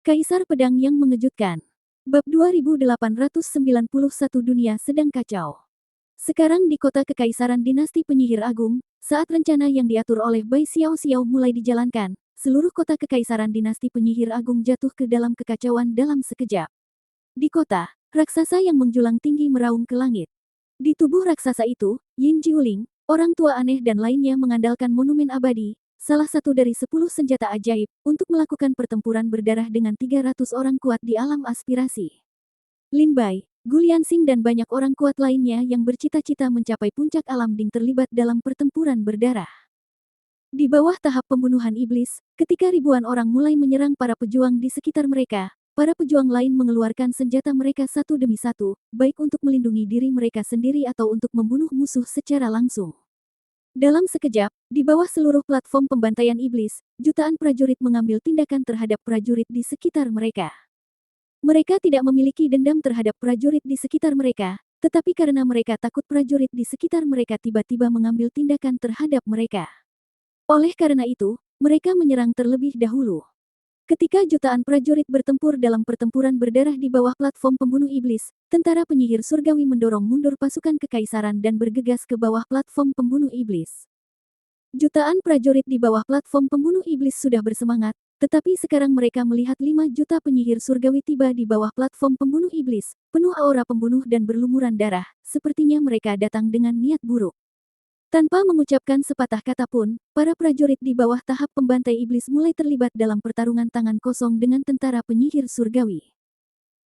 Kaisar Pedang yang mengejutkan. Bab 2891 Dunia sedang kacau. Sekarang di kota Kekaisaran Dinasti Penyihir Agung, saat rencana yang diatur oleh Bai Xiao Xiao mulai dijalankan, seluruh kota Kekaisaran Dinasti Penyihir Agung jatuh ke dalam kekacauan dalam sekejap. Di kota, raksasa yang menjulang tinggi meraung ke langit. Di tubuh raksasa itu, Yin Jiuling, orang tua aneh dan lainnya mengandalkan monumen abadi, salah satu dari 10 senjata ajaib, untuk melakukan pertempuran berdarah dengan 300 orang kuat di alam aspirasi. Lin Bai, Gu Lianxing dan banyak orang kuat lainnya yang bercita-cita mencapai puncak alam ding terlibat dalam pertempuran berdarah. Di bawah tahap pembunuhan iblis, ketika ribuan orang mulai menyerang para pejuang di sekitar mereka, para pejuang lain mengeluarkan senjata mereka satu demi satu, baik untuk melindungi diri mereka sendiri atau untuk membunuh musuh secara langsung. Dalam sekejap, di bawah seluruh platform pembantaian iblis, jutaan prajurit mengambil tindakan terhadap prajurit di sekitar mereka. Mereka tidak memiliki dendam terhadap prajurit di sekitar mereka, tetapi karena mereka takut prajurit di sekitar mereka tiba-tiba mengambil tindakan terhadap mereka. Oleh karena itu, mereka menyerang terlebih dahulu. Ketika jutaan prajurit bertempur dalam pertempuran berdarah di bawah platform pembunuh iblis, tentara penyihir surgawi mendorong mundur pasukan kekaisaran dan bergegas ke bawah platform pembunuh iblis. Jutaan prajurit di bawah platform pembunuh iblis sudah bersemangat, tetapi sekarang mereka melihat 5 juta penyihir surgawi tiba di bawah platform pembunuh iblis, penuh aura pembunuh dan berlumuran darah, sepertinya mereka datang dengan niat buruk. Tanpa mengucapkan sepatah kata pun, para prajurit di bawah tahap pembantai iblis mulai terlibat dalam pertarungan tangan kosong dengan tentara penyihir surgawi.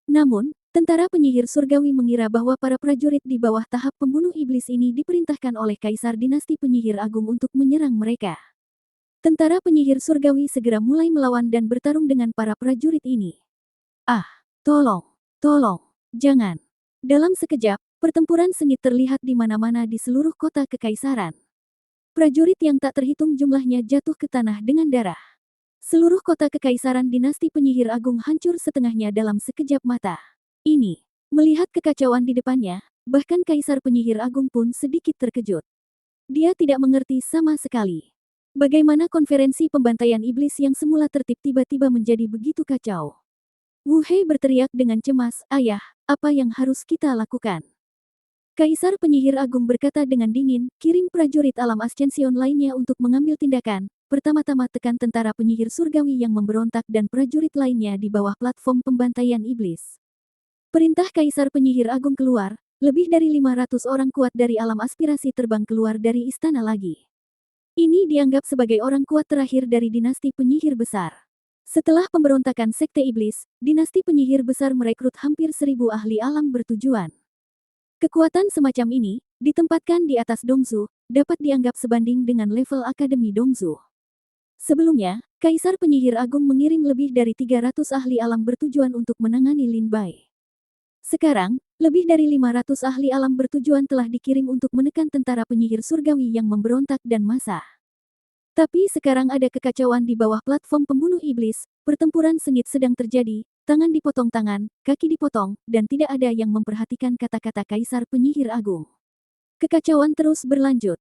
Namun, tentara penyihir surgawi mengira bahwa para prajurit di bawah tahap pembunuh iblis ini diperintahkan oleh Kaisar Dinasti Penyihir Agung untuk menyerang mereka. Tentara penyihir surgawi segera mulai melawan dan bertarung dengan para prajurit ini. Ah, tolong, jangan. Dalam sekejap, pertempuran sengit terlihat di mana-mana di seluruh kota kekaisaran. Prajurit yang tak terhitung jumlahnya jatuh ke tanah dengan darah. Seluruh kota kekaisaran dinasti penyihir agung hancur setengahnya dalam sekejap mata. Ini, melihat kekacauan di depannya, bahkan kaisar penyihir agung pun sedikit terkejut. Dia tidak mengerti sama sekali. Bagaimana konferensi pembantaian iblis yang semula tertib tiba-tiba menjadi begitu kacau. Wu Hei berteriak dengan cemas, "Ayah, apa yang harus kita lakukan?" Kaisar Penyihir Agung berkata dengan dingin, "Kirim prajurit alam Ascension lainnya untuk mengambil tindakan. Pertama-tama tekan tentara penyihir surgawi yang memberontak dan prajurit lainnya di bawah platform pembantaian iblis." Perintah Kaisar Penyihir Agung keluar, lebih dari 500 orang kuat dari alam aspirasi terbang keluar dari istana lagi. Ini dianggap sebagai orang kuat terakhir dari dinasti penyihir besar. Setelah pemberontakan Sekte Iblis, dinasti penyihir besar merekrut hampir 1000 ahli alam bertujuan. Kekuatan semacam ini, ditempatkan di atas Dongzu, dapat dianggap sebanding dengan level Akademi Dongzu. Sebelumnya, Kaisar Penyihir Agung mengirim lebih dari 300 ahli alam bertujuan untuk menangani Lin Bai. Sekarang, lebih dari 500 ahli alam bertujuan telah dikirim untuk menekan tentara penyihir surgawi yang memberontak dan masa. Tapi sekarang ada kekacauan di bawah platform pembunuh iblis, pertempuran sengit sedang terjadi, tangan dipotong tangan, kaki dipotong, dan tidak ada yang memperhatikan kata-kata Kaisar Penyihir Agung. Kekacauan terus berlanjut.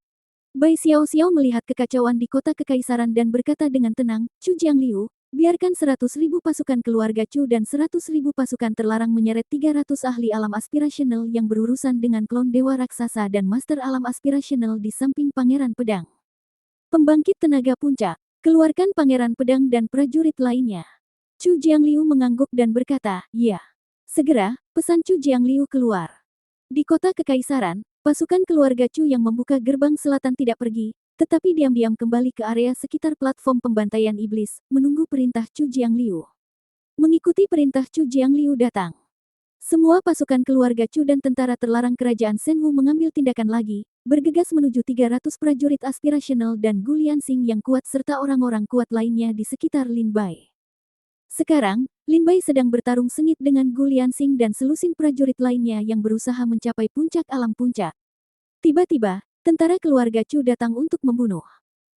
Bai Xiao Xiao melihat kekacauan di kota kekaisaran dan berkata dengan tenang, "Chu Jiangliu, biarkan 100.000 pasukan keluarga Chu dan 100.000 pasukan terlarang menyeret 300 ahli alam aspirasional yang berurusan dengan klon dewa raksasa dan master alam aspirasional di samping Pangeran Pedang. Pembangkit tenaga puncak, keluarkan Pangeran Pedang dan prajurit lainnya." Chu Jiangliu mengangguk dan berkata, "Ya." Segera, pesan Chu Jiangliu keluar. Di kota kekaisaran, pasukan keluarga Chu yang membuka gerbang selatan tidak pergi, tetapi diam-diam kembali ke area sekitar platform pembantaian iblis, menunggu perintah Chu Jiangliu. Mengikuti perintah Chu Jiangliu datang. Semua pasukan keluarga Chu dan tentara terlarang kerajaan Shenwu mengambil tindakan lagi, bergegas menuju 300 prajurit aspirasional dan Gu Lianxing yang kuat serta orang-orang kuat lainnya di sekitar Lin Bai. Sekarang, Lin Bai sedang bertarung sengit dengan Gu Lianxing dan selusin prajurit lainnya yang berusaha mencapai puncak alam puncak. Tiba-tiba, tentara keluarga Chu datang untuk membunuh.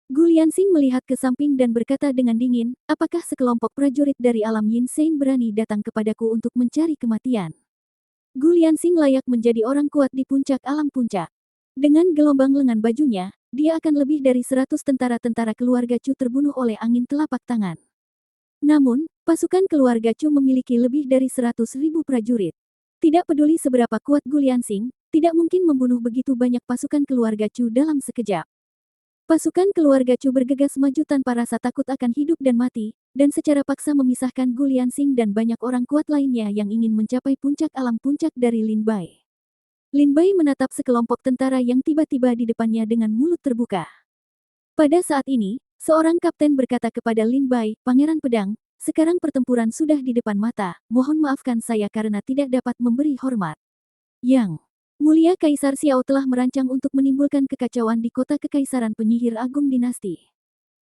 Gu Lianxing melihat ke samping dan berkata dengan dingin, "Apakah sekelompok prajurit dari alam Yin Sein berani datang kepadaku untuk mencari kematian?" Gu Lianxing layak menjadi orang kuat di puncak alam puncak. Dengan gelombang lengan bajunya, dia akan lebih dari 100 tentara-tentara keluarga Chu terbunuh oleh angin telapak tangan. Namun, Pasukan keluarga Chu memiliki lebih dari 100.000 prajurit. Tidak peduli seberapa kuat Gu Lianxing, tidak mungkin membunuh begitu banyak pasukan keluarga Chu dalam sekejap. Pasukan keluarga Chu bergegas maju tanpa rasa takut akan hidup dan mati, dan secara paksa memisahkan Gu Lianxing dan banyak orang kuat lainnya yang ingin mencapai puncak alam puncak dari Lin Bai. Lin Bai menatap sekelompok tentara yang tiba-tiba di depannya dengan mulut terbuka. Pada saat ini, seorang kapten berkata kepada Lin Bai, "Pangeran Pedang, sekarang pertempuran sudah di depan mata, mohon maafkan saya karena tidak dapat memberi hormat." Yang Mulia Kaisar Xiao telah merancang untuk menimbulkan kekacauan di kota Kekaisaran Penyihir Agung Dinasti.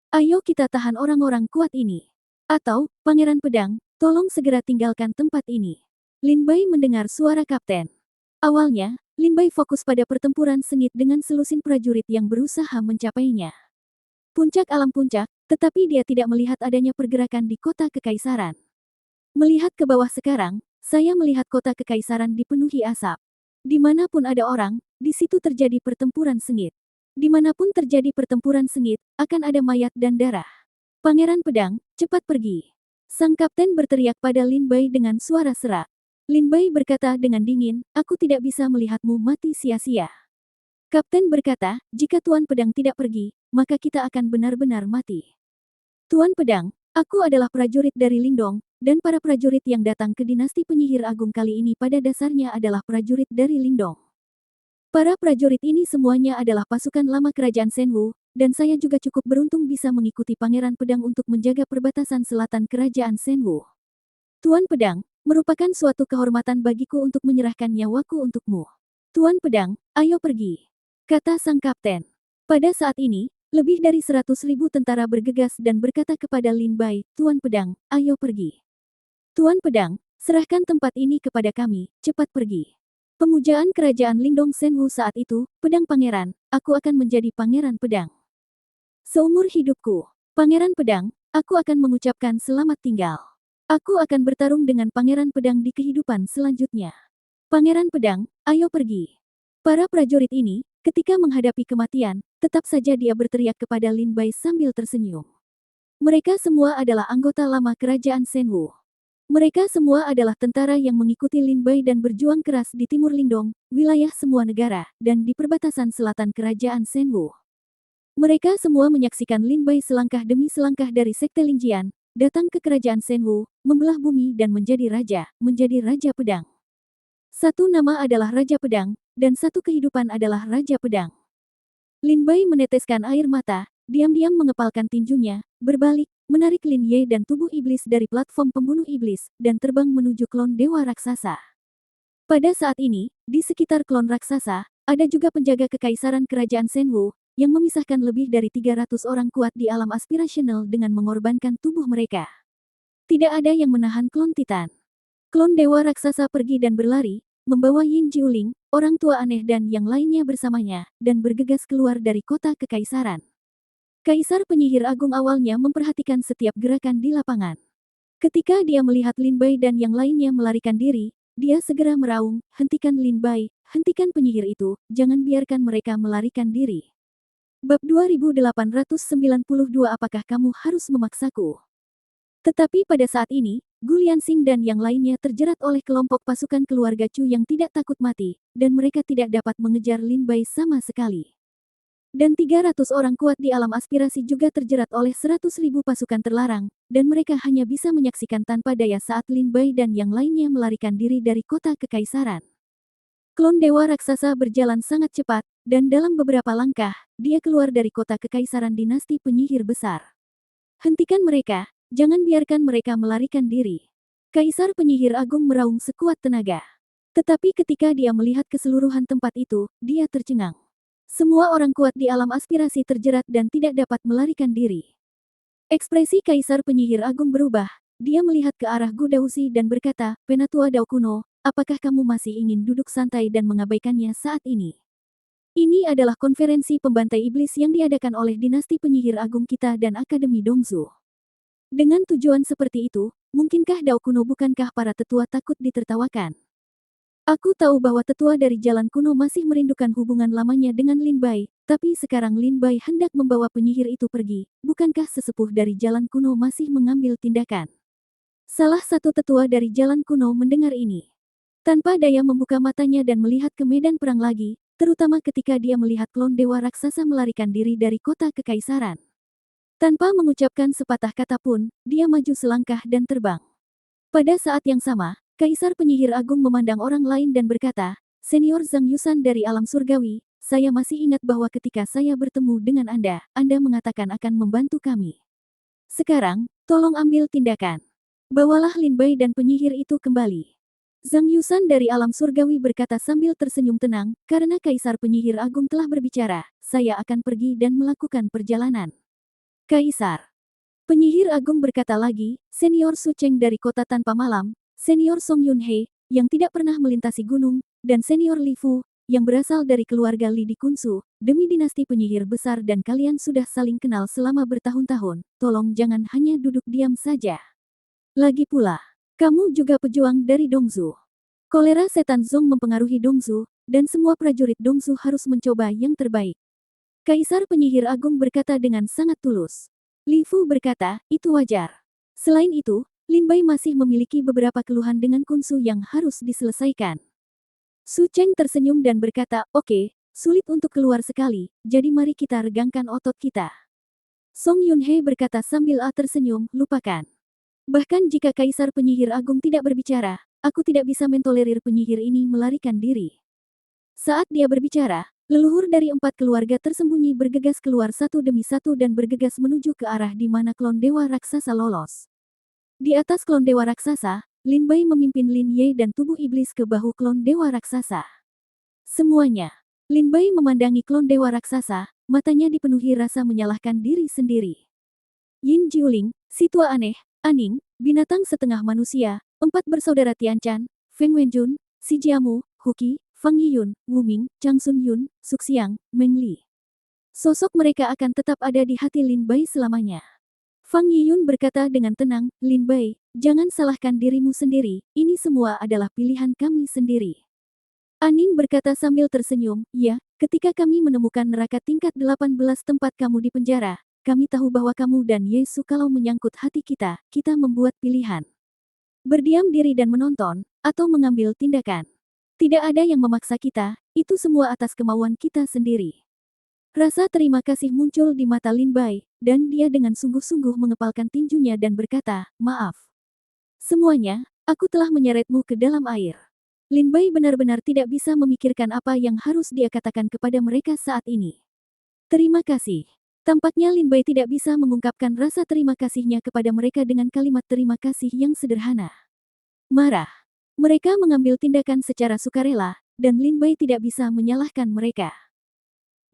Ayo kita tahan orang-orang kuat ini. Atau, Pangeran Pedang, tolong segera tinggalkan tempat ini. Lin Bai mendengar suara kapten. Awalnya, Lin Bai fokus pada pertempuran sengit dengan selusin prajurit yang berusaha mencapainya. Puncak alam puncak, tetapi dia tidak melihat adanya pergerakan di kota Kekaisaran. Melihat ke bawah sekarang, saya melihat kota Kekaisaran dipenuhi asap. Dimanapun ada orang, di situ terjadi pertempuran sengit. Dimanapun terjadi pertempuran sengit, akan ada mayat dan darah. Pangeran Pedang, cepat pergi. Sang kapten berteriak pada Lin Bai dengan suara serak. Lin Bai berkata dengan dingin, "Aku tidak bisa melihatmu mati sia-sia." Kapten berkata, "Jika Tuan Pedang tidak pergi, maka kita akan benar-benar mati." "Tuan Pedang, aku adalah prajurit dari Lingdong, dan para prajurit yang datang ke dinasti penyihir agung kali ini pada dasarnya adalah prajurit dari Lingdong. Para prajurit ini semuanya adalah pasukan lama kerajaan Senwu, dan saya juga cukup beruntung bisa mengikuti Pangeran Pedang untuk menjaga perbatasan selatan kerajaan Senwu. Tuan Pedang, merupakan suatu kehormatan bagiku untuk menyerahkan nyawaku untukmu. Tuan Pedang, ayo pergi," kata sang kapten. Pada saat ini, lebih dari 100.000 tentara bergegas dan berkata kepada Lin Bai, "Tuan Pedang, ayo pergi. Tuan Pedang, serahkan tempat ini kepada kami, cepat pergi." Pemujaan kerajaan Lingdong Senwu saat itu, "Pedang Pangeran, aku akan menjadi Pangeran Pedang. Seumur hidupku, Pangeran Pedang, aku akan mengucapkan selamat tinggal. Aku akan bertarung dengan Pangeran Pedang di kehidupan selanjutnya. Pangeran Pedang, ayo pergi." Para prajurit ini, ketika menghadapi kematian, tetap saja dia berteriak kepada Lin Bai sambil tersenyum. Mereka semua adalah anggota lama kerajaan Senwu. Mereka semua adalah tentara yang mengikuti Lin Bai dan berjuang keras di timur Lingdong, wilayah semua negara, dan di perbatasan selatan kerajaan Senwu. Mereka semua menyaksikan Lin Bai selangkah demi selangkah dari Sekte Lingjian, datang ke kerajaan Senwu, membelah bumi dan menjadi Raja Pedang. Satu nama adalah Raja Pedang, dan satu kehidupan adalah Raja Pedang. Lin Bai meneteskan air mata, diam-diam mengepalkan tinjunya, berbalik, menarik Lin Ye dan tubuh iblis dari platform pembunuh iblis, dan terbang menuju klon dewa raksasa. Pada saat ini, di sekitar klon raksasa, ada juga penjaga kekaisaran kerajaan Senwu, yang memisahkan lebih dari 300 orang kuat di alam aspirasional dengan mengorbankan tubuh mereka. Tidak ada yang menahan klon Titan. Klon dewa raksasa pergi dan berlari, membawa Yin Jiuling, orang tua aneh dan yang lainnya bersamanya, dan bergegas keluar dari kota kekaisaran. Kaisar Penyihir Agung awalnya memperhatikan setiap gerakan di lapangan. Ketika dia melihat Lin Bai dan yang lainnya melarikan diri, dia segera meraung, "Hentikan Lin Bai, hentikan penyihir itu, jangan biarkan mereka melarikan diri." Bab 2892 Apakah kamu harus memaksaku? Tetapi pada saat ini, Gu Lianxing dan yang lainnya terjerat oleh kelompok pasukan keluarga Chu yang tidak takut mati, dan mereka tidak dapat mengejar Lin Bai sama sekali. Dan 300 orang kuat di alam aspirasi juga terjerat oleh 100.000 pasukan terlarang, dan mereka hanya bisa menyaksikan tanpa daya saat Lin Bai dan yang lainnya melarikan diri dari kota kekaisaran. Klon dewa raksasa berjalan sangat cepat, dan dalam beberapa langkah, dia keluar dari kota kekaisaran dinasti penyihir besar. "Hentikan mereka, jangan biarkan mereka melarikan diri." Kaisar Penyihir Agung meraung sekuat tenaga. Tetapi ketika dia melihat keseluruhan tempat itu, dia tercengang. Semua orang kuat di alam aspirasi terjerat dan tidak dapat melarikan diri. Ekspresi Kaisar Penyihir Agung berubah, dia melihat ke arah Gu Daozi dan berkata, "Penatua Dao Kuno, apakah kamu masih ingin duduk santai dan mengabaikannya saat ini? Ini adalah konferensi pembantai iblis yang diadakan oleh dinasti penyihir agung kita dan Akademi Dongzu. Dengan tujuan seperti itu, mungkinkah Dao Kuno bukankah para tetua takut ditertawakan? Aku tahu bahwa tetua dari Jalan Kuno masih merindukan hubungan lamanya dengan Lin Bai, tapi sekarang Lin Bai hendak membawa penyihir itu pergi, bukankah sesepuh dari Jalan Kuno masih mengambil tindakan? Salah satu tetua dari jalan kuno mendengar ini. Tanpa daya membuka matanya dan melihat ke medan perang lagi, terutama ketika dia melihat klon dewa raksasa melarikan diri dari kota kekaisaran. Tanpa mengucapkan sepatah kata pun, dia maju selangkah dan terbang. Pada saat yang sama, Kaisar Penyihir Agung memandang orang lain dan berkata, Senior Zhang Yusan dari alam surgawi, saya masih ingat bahwa ketika saya bertemu dengan Anda mengatakan akan membantu kami. Sekarang, tolong ambil tindakan. Bawalah Lin Bai dan penyihir itu kembali. Zhang Yusan dari alam surgawi berkata sambil tersenyum tenang, karena Kaisar Penyihir Agung telah berbicara, saya akan pergi dan melakukan perjalanan. Kaisar. Penyihir Agung berkata lagi, Senior Su Cheng dari Kota Tanpa Malam, Senior Song Yun He, yang tidak pernah melintasi gunung, dan Senior Li Fu, yang berasal dari keluarga Li di Kunsu, demi dinasti penyihir besar dan kalian sudah saling kenal selama bertahun-tahun, tolong jangan hanya duduk diam saja. Lagi pula, kamu juga pejuang dari Dongzu. Kolera setan Zong mempengaruhi Dongzu, dan semua prajurit Dongzu harus mencoba yang terbaik. Kaisar Penyihir Agung berkata dengan sangat tulus. Li Fu berkata, itu wajar. Selain itu, Lin Bai masih memiliki beberapa keluhan dengan Kunsu yang harus diselesaikan. Su Cheng tersenyum dan berkata, oke, sulit untuk keluar sekali, jadi mari kita regangkan otot kita. Song Yun He berkata sambil tersenyum, lupakan. Bahkan jika Kaisar Penyihir Agung tidak berbicara, aku tidak bisa mentolerir penyihir ini melarikan diri. Saat dia berbicara, leluhur dari 4 keluarga tersembunyi bergegas keluar satu demi satu dan bergegas menuju ke arah di mana klon dewa raksasa lolos. Di atas klon dewa raksasa, Lin Bai memimpin Lin Ye dan tubuh iblis ke bahu klon dewa raksasa. Semuanya. Lin Bai memandangi klon dewa raksasa, matanya dipenuhi rasa menyalahkan diri sendiri. Yin Jiuling, si tua aneh, Aning, binatang setengah manusia, 4 bersaudara Tianchan, Feng Wenjun, Si Jiamu, Huqi, Fang Yiyun, Wu Ming, Chang Sun Yun, Suxiang, Meng Li. Sosok mereka akan tetap ada di hati Lin Bai selamanya. Fang Yiyun berkata dengan tenang, Lin Bai, jangan salahkan dirimu sendiri, ini semua adalah pilihan kami sendiri. Aning berkata sambil tersenyum, ya, ketika kami menemukan neraka tingkat 18 tempat kamu di penjara, kami tahu bahwa kamu dan Yesu kalau menyangkut hati kita membuat pilihan. Berdiam diri dan menonton, atau mengambil tindakan. Tidak ada yang memaksa kita, itu semua atas kemauan kita sendiri. Rasa terima kasih muncul di mata Lin Bai, dan dia dengan sungguh-sungguh mengepalkan tinjunya dan berkata, maaf. Semuanya, aku telah menyeretmu ke dalam air. Lin Bai benar-benar tidak bisa memikirkan apa yang harus dia katakan kepada mereka saat ini. Terima kasih. Tampaknya Lin Bai tidak bisa mengungkapkan rasa terima kasihnya kepada mereka dengan kalimat terima kasih yang sederhana. Marah. Mereka mengambil tindakan secara sukarela, dan Lin Bai tidak bisa menyalahkan mereka.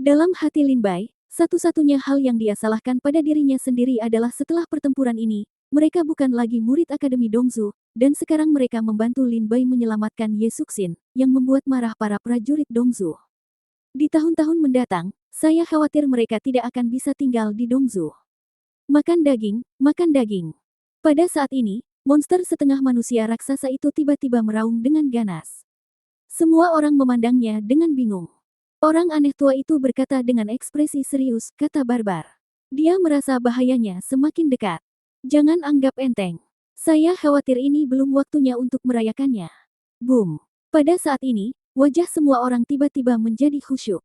Dalam hati Lin Bai, satu-satunya hal yang dia salahkan pada dirinya sendiri adalah setelah pertempuran ini, mereka bukan lagi murid Akademi Dongzu, dan sekarang mereka membantu Lin Bai menyelamatkan Ye Suxin, yang membuat marah para prajurit Dongzu. Di tahun-tahun mendatang, saya khawatir mereka tidak akan bisa tinggal di Dongzu. Makan daging, makan daging. Pada saat ini, monster setengah manusia raksasa itu tiba-tiba meraung dengan ganas. Semua orang memandangnya dengan bingung. Orang aneh tua itu berkata dengan ekspresi serius, kata Barbar. Dia merasa bahayanya semakin dekat. Jangan anggap enteng. Saya khawatir ini belum waktunya untuk merayakannya. Boom. Pada saat ini, wajah semua orang tiba-tiba menjadi khusyuk.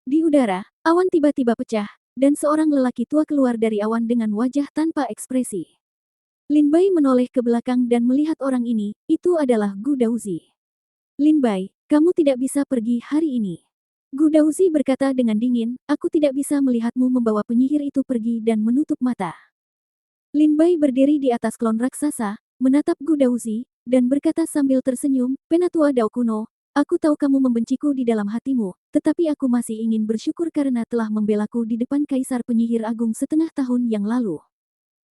Di udara, awan tiba-tiba pecah, dan seorang lelaki tua keluar dari awan dengan wajah tanpa ekspresi. Lin Bai menoleh ke belakang dan melihat orang ini, itu adalah Gu Daozi. Lin Bai, kamu tidak bisa pergi hari ini. Gu Daozi berkata dengan dingin, aku tidak bisa melihatmu membawa penyihir itu pergi dan menutup mata. Lin Bai berdiri di atas klon raksasa, menatap Gu Daozi, dan berkata sambil tersenyum, Penatua Dao Kuno, aku tahu kamu membenciku di dalam hatimu, tetapi aku masih ingin bersyukur karena telah membelaku di depan Kaisar Penyihir Agung setengah tahun yang lalu.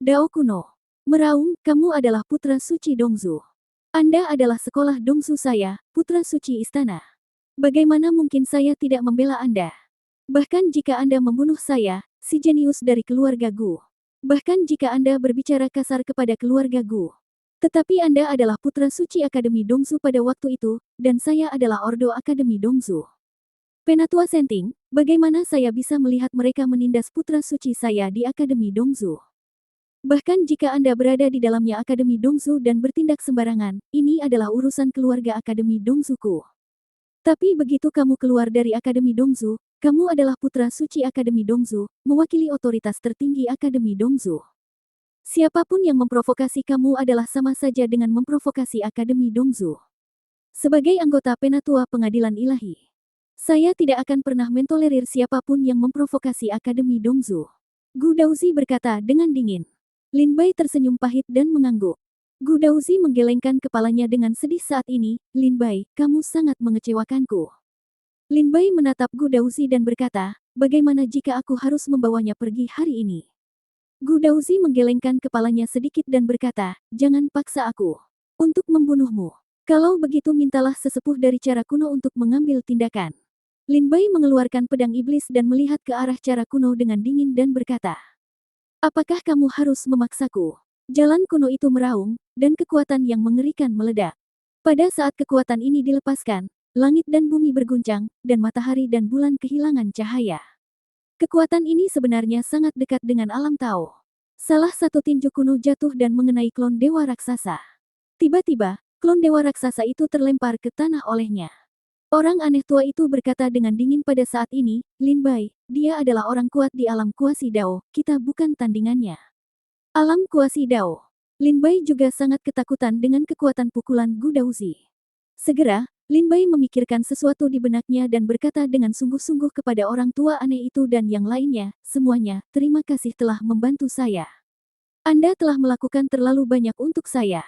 Dao Kuno. Meraung, kamu adalah putra suci Dongzu. Anda adalah sekolah Dongzu saya, putra suci istana. Bagaimana mungkin saya tidak membela Anda? Bahkan jika Anda membunuh saya, si jenius dari keluarga Gu. Bahkan jika Anda berbicara kasar kepada keluarga Gu. Tetapi Anda adalah putra suci Akademi Dongzu pada waktu itu, dan saya adalah Ordo Akademi Dongzu. Penatua Senting, bagaimana saya bisa melihat mereka menindas putra suci saya di Akademi Dongzu? Bahkan jika Anda berada di dalamnya Akademi Dongsu dan bertindak sembarangan, ini adalah urusan keluarga Akademi Dongsuku. Tapi begitu kamu keluar dari Akademi Dongsu, kamu adalah putra suci Akademi Dongsu, mewakili otoritas tertinggi Akademi Dongsu. Siapapun yang memprovokasi kamu adalah sama saja dengan memprovokasi Akademi Dongsu. Sebagai anggota Penatua Pengadilan Ilahi, saya tidak akan pernah mentolerir siapapun yang memprovokasi Akademi Dongsu. Gu Daozi berkata dengan dingin. Lin Bai tersenyum pahit dan mengangguk. Gu Daozi menggelengkan kepalanya dengan sedih saat ini. Lin Bai, kamu sangat mengecewakanku. Lin Bai menatap Gu Daozi dan berkata, bagaimana jika aku harus membawanya pergi hari ini? Gu Daozi menggelengkan kepalanya sedikit dan berkata, jangan paksa aku untuk membunuhmu. Kalau begitu mintalah sesepuh dari cara kuno untuk mengambil tindakan. Lin Bai mengeluarkan pedang iblis dan melihat ke arah cara kuno dengan dingin dan berkata, apakah kamu harus memaksaku? Jalan kuno itu meraung, dan kekuatan yang mengerikan meledak. Pada saat kekuatan ini dilepaskan, langit dan bumi berguncang, dan matahari dan bulan kehilangan cahaya. Kekuatan ini sebenarnya sangat dekat dengan alam Tao. Salah satu tinju kuno jatuh dan mengenai klon dewa raksasa. Tiba-tiba, klon dewa raksasa itu terlempar ke tanah olehnya. Orang aneh tua itu berkata dengan dingin pada saat ini, Lin Bai, dia adalah orang kuat di alam kuasi Dao, kita bukan tandingannya. Alam kuasi Dao. Lin Bai juga sangat ketakutan dengan kekuatan pukulan Gu Daozi. Segera, Lin Bai memikirkan sesuatu di benaknya dan berkata dengan sungguh-sungguh kepada orang tua aneh itu dan yang lainnya, semuanya, terima kasih telah membantu saya. Anda telah melakukan terlalu banyak untuk saya.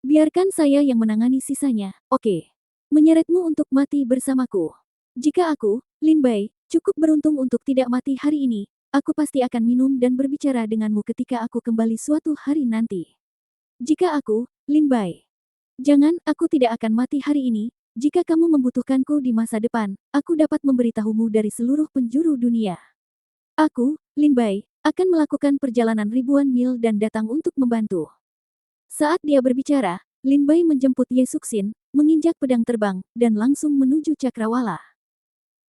Biarkan saya yang menangani sisanya, oke. Menyeretmu untuk mati bersamaku. Jika aku, Lin Bai, cukup beruntung untuk tidak mati hari ini, aku pasti akan minum dan berbicara denganmu ketika aku kembali suatu hari nanti. Jika aku, Lin Bai. Jangan, aku tidak akan mati hari ini. Jika kamu membutuhkanku di masa depan, aku dapat memberitahumu dari seluruh penjuru dunia. Aku, Lin Bai, akan melakukan perjalanan ribuan mil dan datang untuk membantu. Saat dia berbicara, Lin Bai menjemput Ye Suxin, menginjak pedang terbang, dan langsung menuju Cakrawala.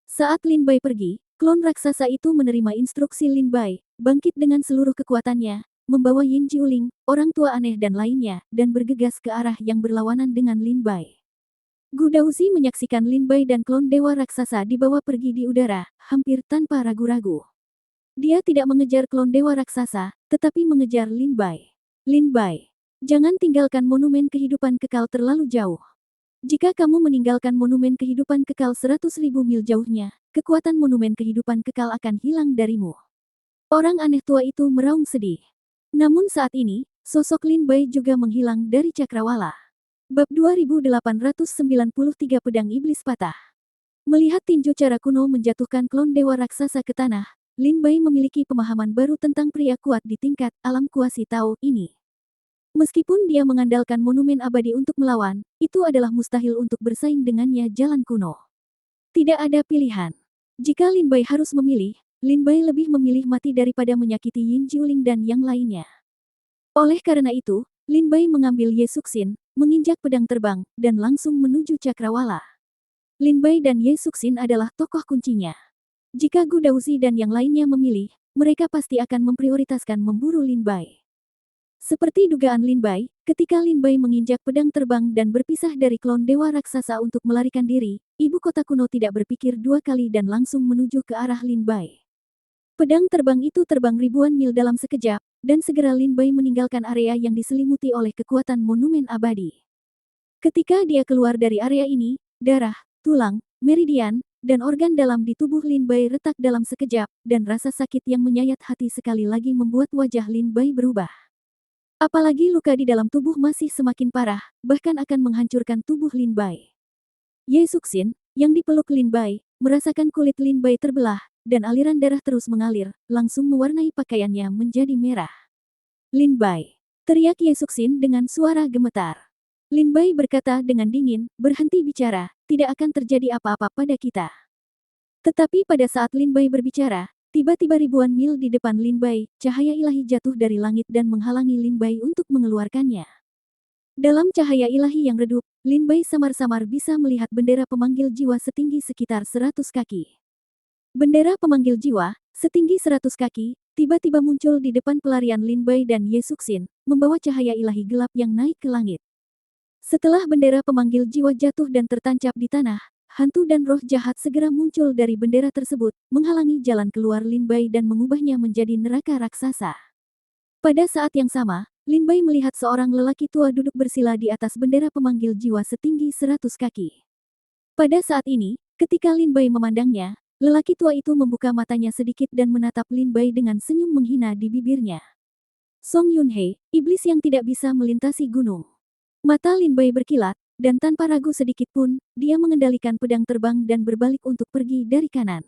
Saat Lin Bai pergi, klon raksasa itu menerima instruksi Lin Bai, bangkit dengan seluruh kekuatannya, membawa Yin Jiuling, orang tua aneh dan lainnya, dan bergegas ke arah yang berlawanan dengan Lin Bai. Gu Daozi menyaksikan Lin Bai dan klon dewa raksasa dibawa pergi di udara, hampir tanpa ragu-ragu. Dia tidak mengejar klon dewa raksasa, tetapi mengejar Lin Bai. Lin Bai, jangan tinggalkan monumen kehidupan kekal terlalu jauh. Jika kamu meninggalkan monumen kehidupan kekal 100.000 mil jauhnya, kekuatan monumen kehidupan kekal akan hilang darimu. Orang aneh tua itu meraung sedih. Namun saat ini, sosok Lin Bai juga menghilang dari Cakrawala. Bab 2893 Pedang Iblis Patah. Melihat tinju cara kuno menjatuhkan klon dewa raksasa ke tanah, Lin Bai memiliki pemahaman baru tentang pria kuat di tingkat alam kuasi Tao ini. Meskipun dia mengandalkan monumen abadi untuk melawan, itu adalah mustahil untuk bersaing dengannya jalan kuno. Tidak ada pilihan. Jika Lin Bai harus memilih, Lin Bai lebih memilih mati daripada menyakiti Yin Jiuling dan yang lainnya. Oleh karena itu, Lin Bai mengambil Ye Suxin, menginjak pedang terbang, dan langsung menuju Cakrawala. Lin Bai dan Ye Suxin adalah tokoh kuncinya. Jika Gu Daozi dan yang lainnya memilih, mereka pasti akan memprioritaskan memburu Lin Bai. Seperti dugaan Lin Bai, ketika Lin Bai menginjak pedang terbang dan berpisah dari klon dewa raksasa untuk melarikan diri, ibu kota kuno tidak berpikir dua kali dan langsung menuju ke arah Lin Bai. Pedang terbang itu terbang ribuan mil dalam sekejap, dan segera Lin Bai meninggalkan area yang diselimuti oleh kekuatan monumen abadi. Ketika dia keluar dari area ini, darah, tulang, meridian, dan organ dalam di tubuh Lin Bai retak dalam sekejap, dan rasa sakit yang menyayat hati sekali lagi membuat wajah Lin Bai berubah. Apalagi luka di dalam tubuh masih semakin parah, bahkan akan menghancurkan tubuh Lin Bai. Ye Suxin, yang dipeluk Lin Bai, merasakan kulit Lin Bai terbelah, dan aliran darah terus mengalir, langsung mewarnai pakaiannya menjadi merah. Lin Bai, teriak Ye Suxin dengan suara gemetar. Lin Bai berkata dengan dingin, berhenti bicara, tidak akan terjadi apa-apa pada kita. Tetapi pada saat Lin Bai berbicara, tiba-tiba ribuan mil di depan Lin Bai, cahaya ilahi jatuh dari langit dan menghalangi Lin Bai untuk mengeluarkannya. Dalam cahaya ilahi yang redup, Lin Bai samar-samar bisa melihat bendera pemanggil jiwa setinggi sekitar 100 kaki. Bendera pemanggil jiwa, setinggi 100 kaki, tiba-tiba muncul di depan pelarian Lin Bai dan Ye Suxin, membawa cahaya ilahi gelap yang naik ke langit. Setelah bendera pemanggil jiwa jatuh dan tertancap di tanah, hantu dan roh jahat segera muncul dari bendera tersebut, menghalangi jalan keluar Lin Bai dan mengubahnya menjadi neraka raksasa. Pada saat yang sama, Lin Bai melihat seorang lelaki tua duduk bersila di atas bendera pemanggil jiwa setinggi 100 kaki. Pada saat ini, ketika Lin Bai memandangnya, lelaki tua itu membuka matanya sedikit dan menatap Lin Bai dengan senyum menghina di bibirnya. Song Yunhei, iblis yang tidak bisa melintasi gunung. Mata Lin Bai berkilat, dan tanpa ragu sedikit pun, dia mengendalikan pedang terbang dan berbalik untuk pergi dari kanan.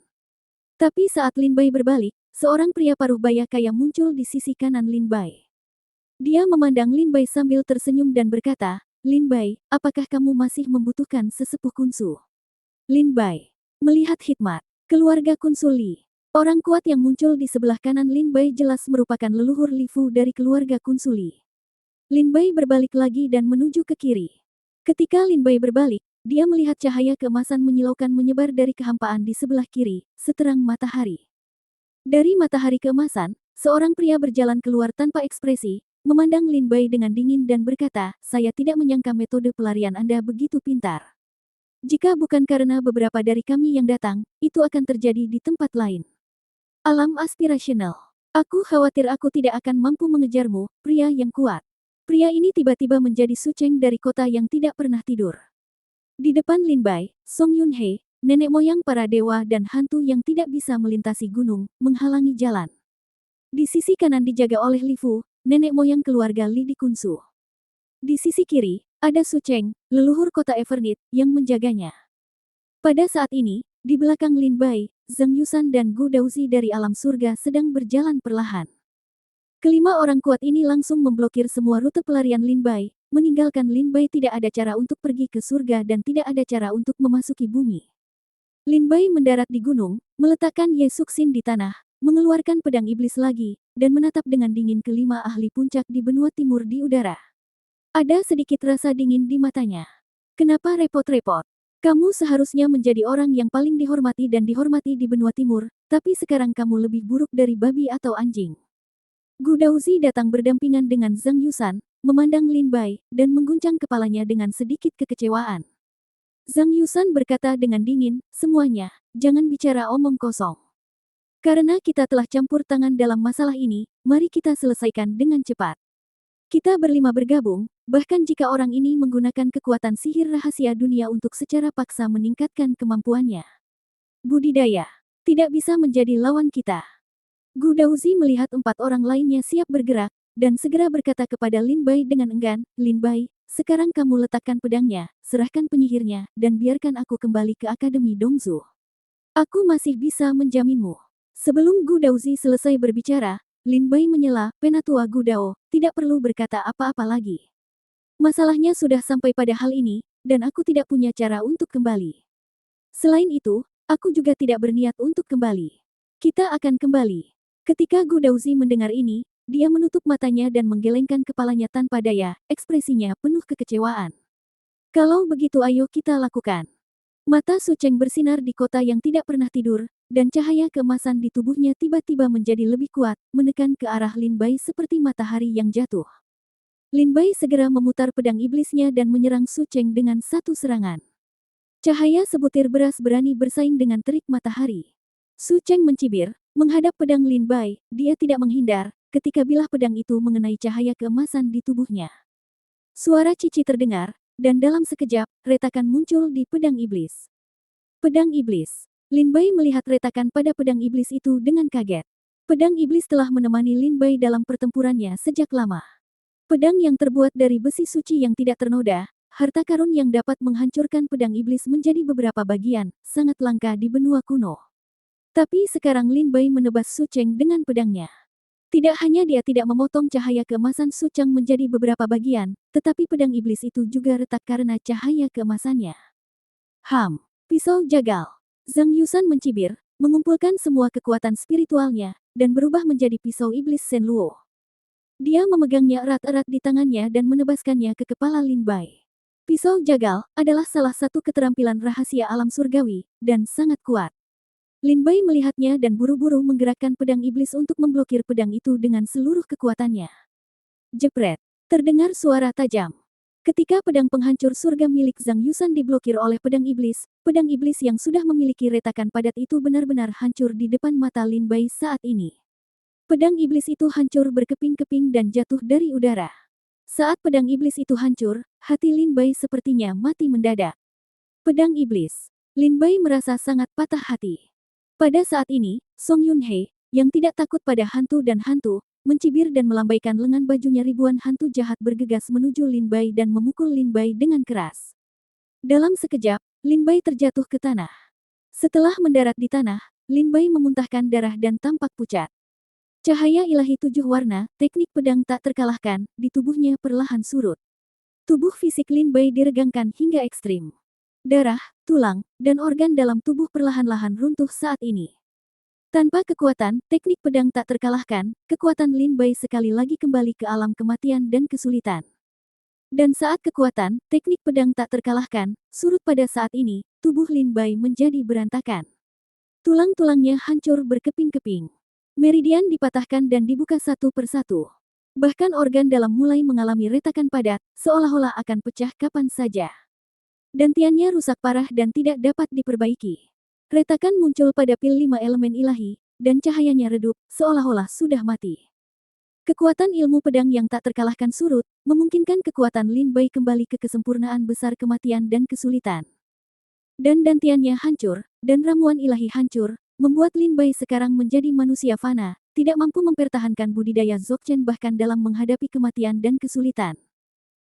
Tapi saat Lin Bai berbalik, seorang pria paruh baya kaya muncul di sisi kanan Lin Bai. Dia memandang Lin Bai sambil tersenyum dan berkata, "Lin Bai, apakah kamu masih membutuhkan sesepuh Kunsu?" Lin Bai melihat hikmat keluarga Kunsu Li. Orang kuat yang muncul di sebelah kanan Lin Bai jelas merupakan leluhur Li Fu dari keluarga Kunsu Li. Lin Bai berbalik lagi dan menuju ke kiri. Ketika Lin Bai berbalik, dia melihat cahaya keemasan menyilaukan menyebar dari kehampaan di sebelah kiri, seterang matahari. Dari matahari keemasan, seorang pria berjalan keluar tanpa ekspresi, memandang Lin Bai dengan dingin dan berkata, "Saya tidak menyangka metode pelarian Anda begitu pintar. Jika bukan karena beberapa dari kami yang datang, itu akan terjadi di tempat lain." Alam aspirasional. Aku khawatir aku tidak akan mampu mengejarmu, pria yang kuat. Pria ini tiba-tiba menjadi Sucheng dari kota yang tidak pernah tidur. Di depan Lin Bai, Song Yunhei, nenek moyang para dewa dan hantu yang tidak bisa melintasi gunung, menghalangi jalan. Di sisi kanan dijaga oleh Li Fu, nenek moyang keluarga Li di Kunsu. Di sisi kiri, ada Sucheng, leluhur kota Evernit, yang menjaganya. Pada saat ini, di belakang Lin Bai, Zhang Yusan dan Gu Daozi dari alam surga sedang berjalan perlahan. Kelima orang kuat ini langsung memblokir semua rute pelarian Lin Bai, meninggalkan Lin Bai tidak ada cara untuk pergi ke surga dan tidak ada cara untuk memasuki bumi. Lin Bai mendarat di gunung, meletakkan Ye Suxin di tanah, mengeluarkan pedang iblis lagi, dan menatap dengan dingin kelima ahli puncak di benua timur di udara. Ada sedikit rasa dingin di matanya. Kenapa repot-repot? Kamu seharusnya menjadi orang yang paling dihormati dan dihormati di benua timur, tapi sekarang kamu lebih buruk dari babi atau anjing. Gu Daozi datang berdampingan dengan Zhang Yusan, memandang Lin Bai, dan mengguncang kepalanya dengan sedikit kekecewaan. Zhang Yusan berkata dengan dingin, "Semuanya, jangan bicara omong kosong. Karena kita telah campur tangan dalam masalah ini, mari kita selesaikan dengan cepat. Kita berlima bergabung, bahkan jika orang ini menggunakan kekuatan sihir rahasia dunia untuk secara paksa meningkatkan kemampuannya. Budidaya tidak bisa menjadi lawan kita." Gu Daozi melihat 4 orang lainnya siap bergerak, dan segera berkata kepada Lin Bai dengan enggan, "Lin Bai, sekarang kamu letakkan pedangnya, serahkan penyihirnya, dan biarkan aku kembali ke Akademi Dongzu. Aku masih bisa menjaminmu." Sebelum Gu Daozi selesai berbicara, Lin Bai menyela, "Penatua Gu Dao, tidak perlu berkata apa-apa lagi. Masalahnya sudah sampai pada hal ini, dan aku tidak punya cara untuk kembali. Selain itu, aku juga tidak berniat untuk kembali. Kita akan kembali." Ketika Gu Daozi mendengar ini, dia menutup matanya dan menggelengkan kepalanya tanpa daya, ekspresinya penuh kekecewaan. "Kalau begitu ayo kita lakukan." Mata Sucheng bersinar di kota yang tidak pernah tidur, dan cahaya keemasan di tubuhnya tiba-tiba menjadi lebih kuat, menekan ke arah Lin Bai seperti matahari yang jatuh. Lin Bai segera memutar pedang iblisnya dan menyerang Sucheng dengan satu serangan. Cahaya sebutir beras berani bersaing dengan terik matahari. Sucheng mencibir, menghadap pedang Lin Bai, dia tidak menghindar, ketika bilah pedang itu mengenai cahaya keemasan di tubuhnya. Suara cici terdengar, dan dalam sekejap, retakan muncul di pedang iblis. Pedang iblis. Lin Bai melihat retakan pada pedang iblis itu dengan kaget. Pedang iblis telah menemani Lin Bai dalam pertempurannya sejak lama. Pedang yang terbuat dari besi suci yang tidak ternoda, harta karun yang dapat menghancurkan pedang iblis menjadi beberapa bagian, sangat langka di benua kuno. Tapi sekarang Lin Bai menebas Sucheng dengan pedangnya. Tidak hanya dia tidak memotong cahaya keemasan Sucheng menjadi beberapa bagian, tetapi pedang iblis itu juga retak karena cahaya keemasannya. Pisau jagal. Zhang Yusan mencibir, mengumpulkan semua kekuatan spiritualnya, dan berubah menjadi pisau iblis Shenluo. Dia memegangnya erat-erat di tangannya dan menebaskannya ke kepala Lin Bai. Pisau jagal adalah salah satu keterampilan rahasia alam surgawi, dan sangat kuat. Lin Bai melihatnya dan buru-buru menggerakkan pedang iblis untuk memblokir pedang itu dengan seluruh kekuatannya. Jepret. Terdengar suara tajam. Ketika pedang penghancur surga milik Zhang Yusan diblokir oleh pedang iblis yang sudah memiliki retakan padat itu benar-benar hancur di depan mata Lin Bai saat ini. Pedang iblis itu hancur berkeping-keping dan jatuh dari udara. Saat pedang iblis itu hancur, hati Lin Bai sepertinya mati mendadak. Pedang iblis. Lin Bai merasa sangat patah hati. Pada saat ini, Song Yunhei, yang tidak takut pada hantu dan hantu, mencibir dan melambaikan lengan bajunya. Ribuan hantu jahat bergegas menuju Lin Bai dan memukul Lin Bai dengan keras. Dalam sekejap, Lin Bai terjatuh ke tanah. Setelah mendarat di tanah, Lin Bai memuntahkan darah dan tampak pucat. Cahaya ilahi 7 warna, teknik pedang tak terkalahkan, di tubuhnya perlahan surut. Tubuh fisik Lin Bai diregangkan hingga ekstrim. Darah, tulang, dan organ dalam tubuh perlahan-lahan runtuh saat ini. Tanpa kekuatan, teknik pedang tak terkalahkan, kekuatan Lin Bai sekali lagi kembali ke alam kematian dan kesulitan. Dan saat kekuatan, teknik pedang tak terkalahkan, surut pada saat ini, tubuh Lin Bai menjadi berantakan. Tulang-tulangnya hancur berkeping-keping. Meridian dipatahkan dan dibuka satu persatu. Bahkan organ dalam mulai mengalami retakan padat, seolah-olah akan pecah kapan saja. Dantiannya rusak parah dan tidak dapat diperbaiki. Retakan muncul pada pil 5 elemen ilahi, dan cahayanya redup, seolah-olah sudah mati. Kekuatan ilmu pedang yang tak terkalahkan surut, memungkinkan kekuatan Lin Bai kembali ke kesempurnaan besar kematian dan kesulitan. Dan dantiannya hancur, dan ramuan ilahi hancur, membuat Lin Bai sekarang menjadi manusia fana, tidak mampu mempertahankan budidaya Dzogchen bahkan dalam menghadapi kematian dan kesulitan.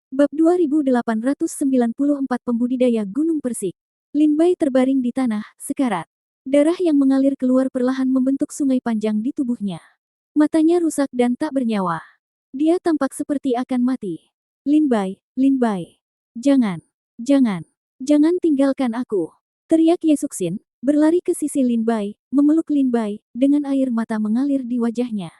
Bab 2894 Pembudidaya Gunung Persik. Lin Bai terbaring di tanah, sekarat. Darah yang mengalir keluar perlahan membentuk sungai panjang di tubuhnya. Matanya rusak dan tak bernyawa. Dia tampak seperti akan mati. Lin Bai, jangan, jangan tinggalkan aku. Teriak Ye Suxin, berlari ke sisi Lin Bai, memeluk Lin Bai, dengan air mata mengalir di wajahnya.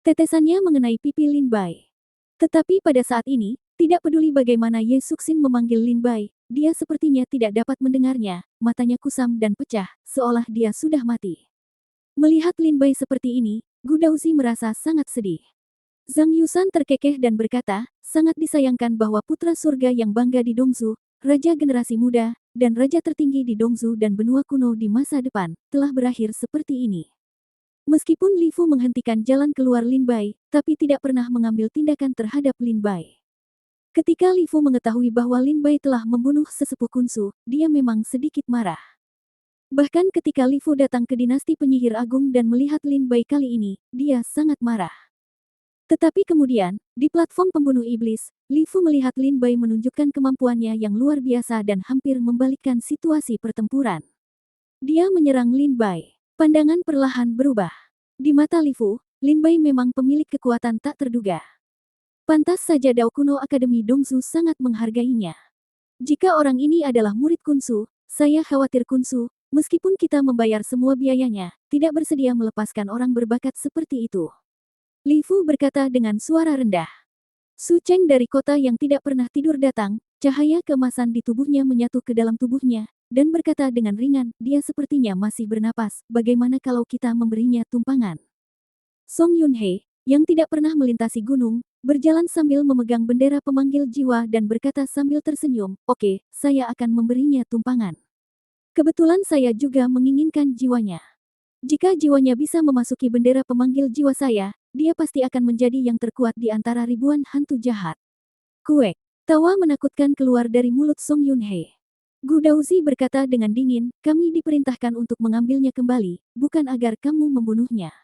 Tetesannya mengenai pipi Lin Bai. Tetapi pada saat ini, tidak peduli bagaimana Ye Suxin memanggil Lin Bai, dia sepertinya tidak dapat mendengarnya, matanya kusam dan pecah, seolah dia sudah mati. Melihat Lin Bai seperti ini, Gu Daozi merasa sangat sedih. Zhang Yusan terkekeh dan berkata, sangat disayangkan bahwa putra surga yang bangga di Dongzu, raja generasi muda, dan raja tertinggi di Dongzu dan benua kuno di masa depan, telah berakhir seperti ini. Meskipun Li Fu menghentikan jalan keluar Lin Bai, tapi tidak pernah mengambil tindakan terhadap Lin Bai. Ketika Li Fu mengetahui bahwa Lin Bai telah membunuh sesepuh Kunsu, dia memang sedikit marah. Bahkan ketika Li Fu datang ke dinasti penyihir agung dan melihat Lin Bai kali ini, dia sangat marah. Tetapi kemudian, di platform pembunuh iblis, Li Fu melihat Lin Bai menunjukkan kemampuannya yang luar biasa dan hampir membalikkan situasi pertempuran. Dia menyerang Lin Bai. Pandangan perlahan berubah. Di mata Li Fu, Lin Bai memang pemilik kekuatan tak terduga. Pantas saja Dao Kuno Akademi Dongzu sangat menghargainya. Jika orang ini adalah murid Kunsu, saya khawatir Kunsu, meskipun kita membayar semua biayanya, tidak bersedia melepaskan orang berbakat seperti itu. Li Fu berkata dengan suara rendah. Su Cheng dari kota yang tidak pernah tidur datang, cahaya keemasan di tubuhnya menyatu ke dalam tubuhnya, dan berkata dengan ringan, dia sepertinya masih bernapas, bagaimana kalau kita memberinya tumpangan? Song Yunhei, yang tidak pernah melintasi gunung, berjalan sambil memegang bendera pemanggil jiwa dan berkata sambil tersenyum, oke, saya akan memberinya tumpangan. Kebetulan saya juga menginginkan jiwanya. Jika jiwanya bisa memasuki bendera pemanggil jiwa saya, dia pasti akan menjadi yang terkuat di antara ribuan hantu jahat. Kuek. Tawa menakutkan keluar dari mulut Song Yunhei. Gu Daozi berkata dengan dingin, kami diperintahkan untuk mengambilnya kembali, bukan agar kamu membunuhnya.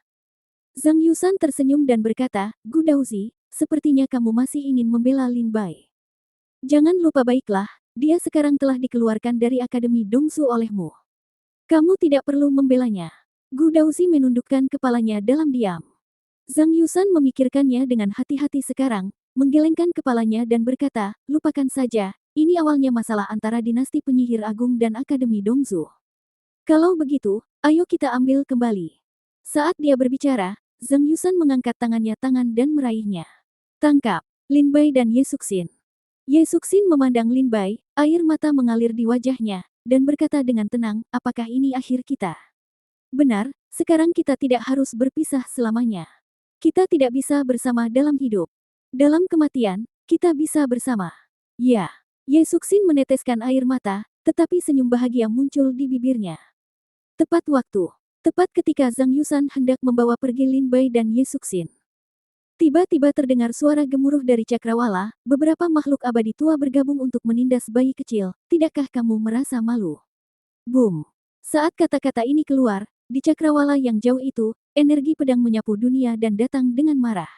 Zhang Yusan tersenyum dan berkata, Gu Daozi, sepertinya kamu masih ingin membela Lin Bai. Jangan lupa baiklah, dia sekarang telah dikeluarkan dari Akademi Dongzu olehmu. Kamu tidak perlu membelanya. Gu Daozi menundukkan kepalanya dalam diam. Zhang Yusan memikirkannya dengan hati-hati sekarang, menggelengkan kepalanya dan berkata, lupakan saja, ini awalnya masalah antara dinasti penyihir agung dan Akademi Dongzu. Kalau begitu, ayo kita ambil kembali. Saat dia berbicara, Zhang Yusan mengangkat tangan dan meraihnya. Tangkap, Lin Bai dan Ye Suxin. Ye Suxin memandang Lin Bai, air mata mengalir di wajahnya, dan berkata dengan tenang, apakah ini akhir kita? Benar, sekarang kita tidak harus berpisah selamanya. Kita tidak bisa bersama dalam hidup. Dalam kematian, kita bisa bersama. Ya, Ye Suxin meneteskan air mata, tetapi senyum bahagia muncul di bibirnya. Tepat waktu. Tepat ketika Zhang Yusan hendak membawa pergi Lin Bai dan Ye Suxin. Tiba-tiba terdengar suara gemuruh dari cakrawala, beberapa makhluk abadi tua bergabung untuk menindas bayi kecil. Tidakkah kamu merasa malu? Boom. Saat kata-kata ini keluar, di cakrawala yang jauh itu, energi pedang menyapu dunia dan datang dengan marah.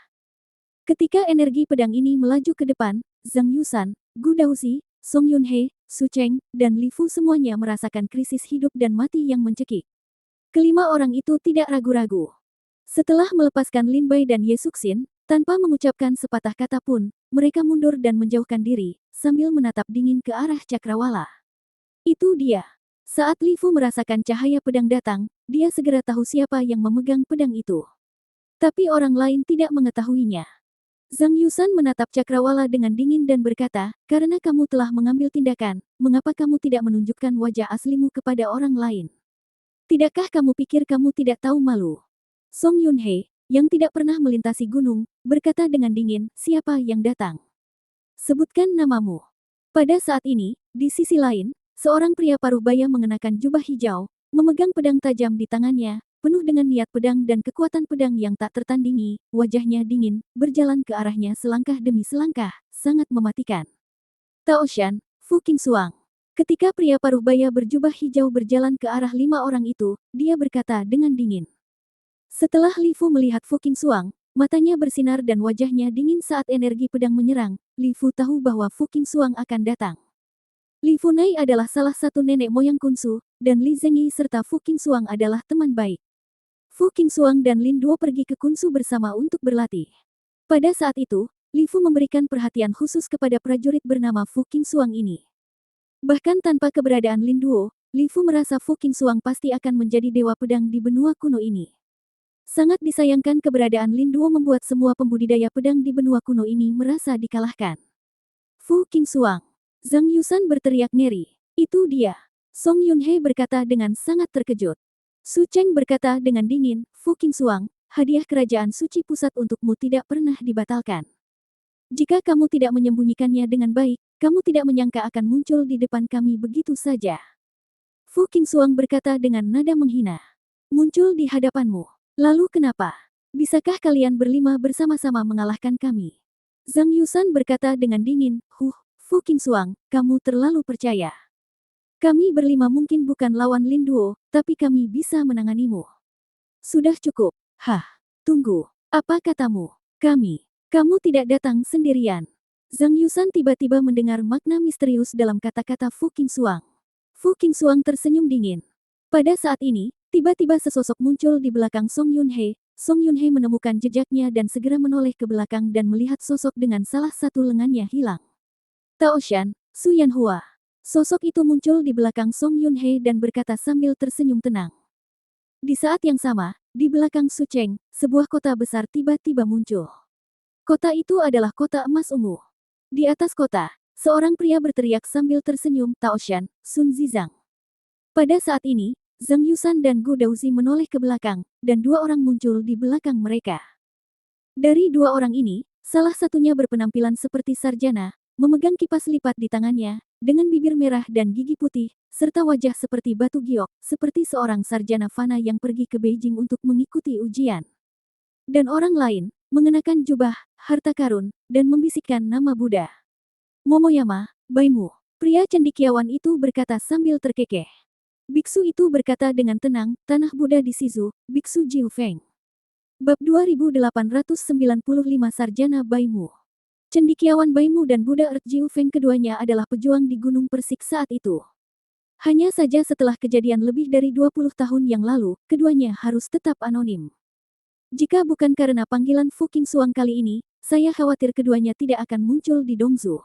Ketika energi pedang ini melaju ke depan, Zhang Yusan, Gu Daozi, Song Yunhe, Su Cheng, dan Li Fu semuanya merasakan krisis hidup dan mati yang mencekik. Kelima orang itu tidak ragu-ragu. Setelah melepaskan Lin Bai dan Ye Suxin, tanpa mengucapkan sepatah kata pun, mereka mundur dan menjauhkan diri, sambil menatap dingin ke arah cakrawala. Itu dia. Saat Li Fu merasakan cahaya pedang datang, dia segera tahu siapa yang memegang pedang itu. Tapi orang lain tidak mengetahuinya. Zhang Yusan menatap cakrawala dengan dingin dan berkata, karena kamu telah mengambil tindakan, mengapa kamu tidak menunjukkan wajah aslimu kepada orang lain? Tidakkah kamu pikir kamu tidak tahu malu? Song Yunhe, yang tidak pernah melintasi gunung, berkata dengan dingin, siapa yang datang? Sebutkan namamu. Pada saat ini, di sisi lain, seorang pria paruh baya mengenakan jubah hijau, memegang pedang tajam di tangannya, penuh dengan niat pedang dan kekuatan pedang yang tak tertandingi, wajahnya dingin, berjalan ke arahnya selangkah demi selangkah, sangat mematikan. Tao Shan, Fu Qingxuang. Ketika pria paruh baya berjubah hijau berjalan ke arah 5 orang itu, dia berkata dengan dingin. Setelah Li Fu melihat Fu Qingxuang, matanya bersinar dan wajahnya dingin saat energi pedang menyerang, Li Fu tahu bahwa Fu Qingxuang akan datang. Li Funai adalah salah satu nenek moyang Kunsu, dan Li Zengyi serta Fu Qingxuang adalah teman baik. Fu Qingxuang dan Lin Duo pergi ke Kunsu bersama untuk berlatih. Pada saat itu, Li Fu memberikan perhatian khusus kepada prajurit bernama Fu Qingxuang ini. Bahkan tanpa keberadaan Lin Duo, Li Fu merasa Fu Qingxuang pasti akan menjadi dewa pedang di benua kuno ini. Sangat disayangkan keberadaan Lin Duo membuat semua pembudidaya pedang di benua kuno ini merasa dikalahkan. Fu Qingxuang. Zhang Yusan berteriak ngeri. Itu dia. Song Yunhe berkata dengan sangat terkejut. Su Cheng berkata dengan dingin, Fu Qingxuang, hadiah kerajaan suci pusat untukmu tidak pernah dibatalkan. Jika kamu tidak menyembunyikannya dengan baik, kamu tidak menyangka akan muncul di depan kami begitu saja. Fu Qingxuang berkata dengan nada menghina. Muncul di hadapanmu. Lalu kenapa? Bisakah kalian berlima bersama-sama mengalahkan kami? Zhang Yusan berkata dengan dingin, Fu Qingxuang, kamu terlalu percaya. Kami berlima mungkin bukan lawan Lin Duo, tapi kami bisa menanganimu. Sudah cukup. Tunggu. Apa katamu? Kamu tidak datang sendirian. Zhang Yusan tiba-tiba mendengar makna misterius dalam kata-kata Fu Qingxuang. Fu Qingxuang tersenyum dingin. Pada saat ini, tiba-tiba sesosok muncul di belakang Song Yunhe. Song Yunhe menemukan jejaknya dan segera menoleh ke belakang dan melihat sosok dengan salah satu lengannya hilang. Tao Shan, Su Yanhua. Sosok itu muncul di belakang Song Yunhe dan berkata sambil tersenyum tenang. Di saat yang sama, di belakang Su Cheng, sebuah kota besar tiba-tiba muncul. Kota itu adalah kota emas ungu. Di atas kota, seorang pria berteriak sambil tersenyum, Tao Shan, Sun Zizang. Pada saat ini, Zhang Yusan dan Gu Daozi menoleh ke belakang, dan 2 orang muncul di belakang mereka. Dari 2 orang ini, salah satunya berpenampilan seperti sarjana, memegang kipas lipat di tangannya, dengan bibir merah dan gigi putih, serta wajah seperti batu giok, seperti seorang sarjana fana yang pergi ke Beijing untuk mengikuti ujian. Dan orang lain, mengenakan jubah, harta karun, dan membisikkan nama Buddha. Momoyama, Baimu. Pria cendekiawan itu berkata sambil terkekeh. Biksu itu berkata dengan tenang, tanah Buddha di Shizu, Biksu Jiu Feng. Bab 2895 Sarjana Baimu. Cendekiawan Baimu dan Buddha Earth Jiu Feng keduanya adalah pejuang di Gunung Persik saat itu. Hanya saja setelah kejadian lebih dari 20 tahun yang lalu, keduanya harus tetap anonim. Jika bukan karena panggilan Fu Qingxuang kali ini, saya khawatir keduanya tidak akan muncul di Dongzu.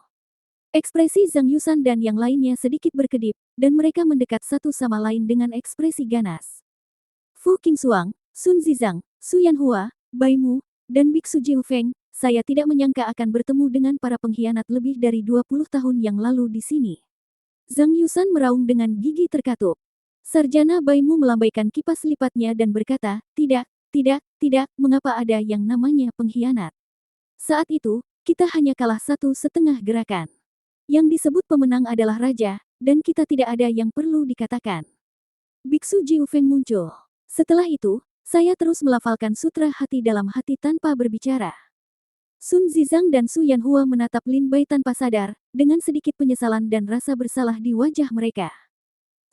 Ekspresi Zhang Yusan dan yang lainnya sedikit berkedip, dan mereka mendekat satu sama lain dengan ekspresi ganas. Fu Qingxuang, Sun Zizang, Su Yanhua, Baimu, dan Biksu Jiu Feng, saya tidak menyangka akan bertemu dengan para pengkhianat lebih dari 20 tahun yang lalu di sini. Zhang Yusan meraung dengan gigi terkatup. Sarjana Baimu melambaikan kipas lipatnya dan berkata, tidak, tidak, tidak, mengapa ada yang namanya pengkhianat. Saat itu, kita hanya kalah 1,5 gerakan. Yang disebut pemenang adalah raja, dan kita tidak ada yang perlu dikatakan. Biksu Jiu Feng muncul. Setelah itu, saya terus melafalkan sutra hati dalam hati tanpa berbicara. Sun Zizang dan Su Yanhua menatap Lin Bai tanpa sadar, dengan sedikit penyesalan dan rasa bersalah di wajah mereka.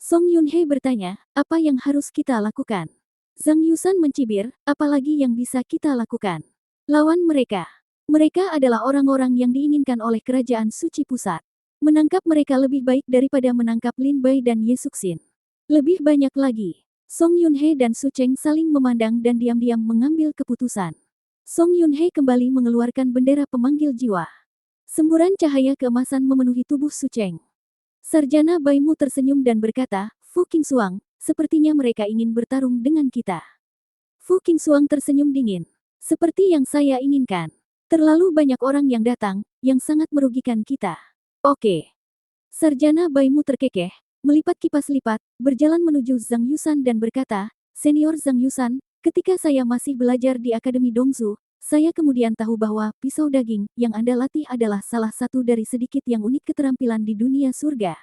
Song Yunhei bertanya, apa yang harus kita lakukan? Zhang Yusan mencibir, apalagi yang bisa kita lakukan? Lawan mereka. Mereka adalah orang-orang yang diinginkan oleh kerajaan suci pusat. Menangkap mereka lebih baik daripada menangkap Lin Bai dan Ye Suxin. Lebih banyak lagi. Song Yunhei dan Su Cheng saling memandang dan diam-diam mengambil keputusan. Song Yunhei kembali mengeluarkan bendera pemanggil jiwa. Semburan cahaya keemasan memenuhi tubuh Su Cheng. Sarjana Baimu tersenyum dan berkata, Fu Qingxuang, sepertinya mereka ingin bertarung dengan kita. Fu Qingxuang tersenyum dingin. Seperti yang saya inginkan. Terlalu banyak orang yang datang, yang sangat merugikan kita. Oke. Sarjana Baimu terkekeh, melipat kipas lipat, berjalan menuju Zhang Yusan dan berkata, Senior Zhang Yusan, ketika saya masih belajar di Akademi Dongzu, saya kemudian tahu bahwa pisau daging yang Anda latih adalah salah satu dari sedikit yang unik keterampilan di dunia surga.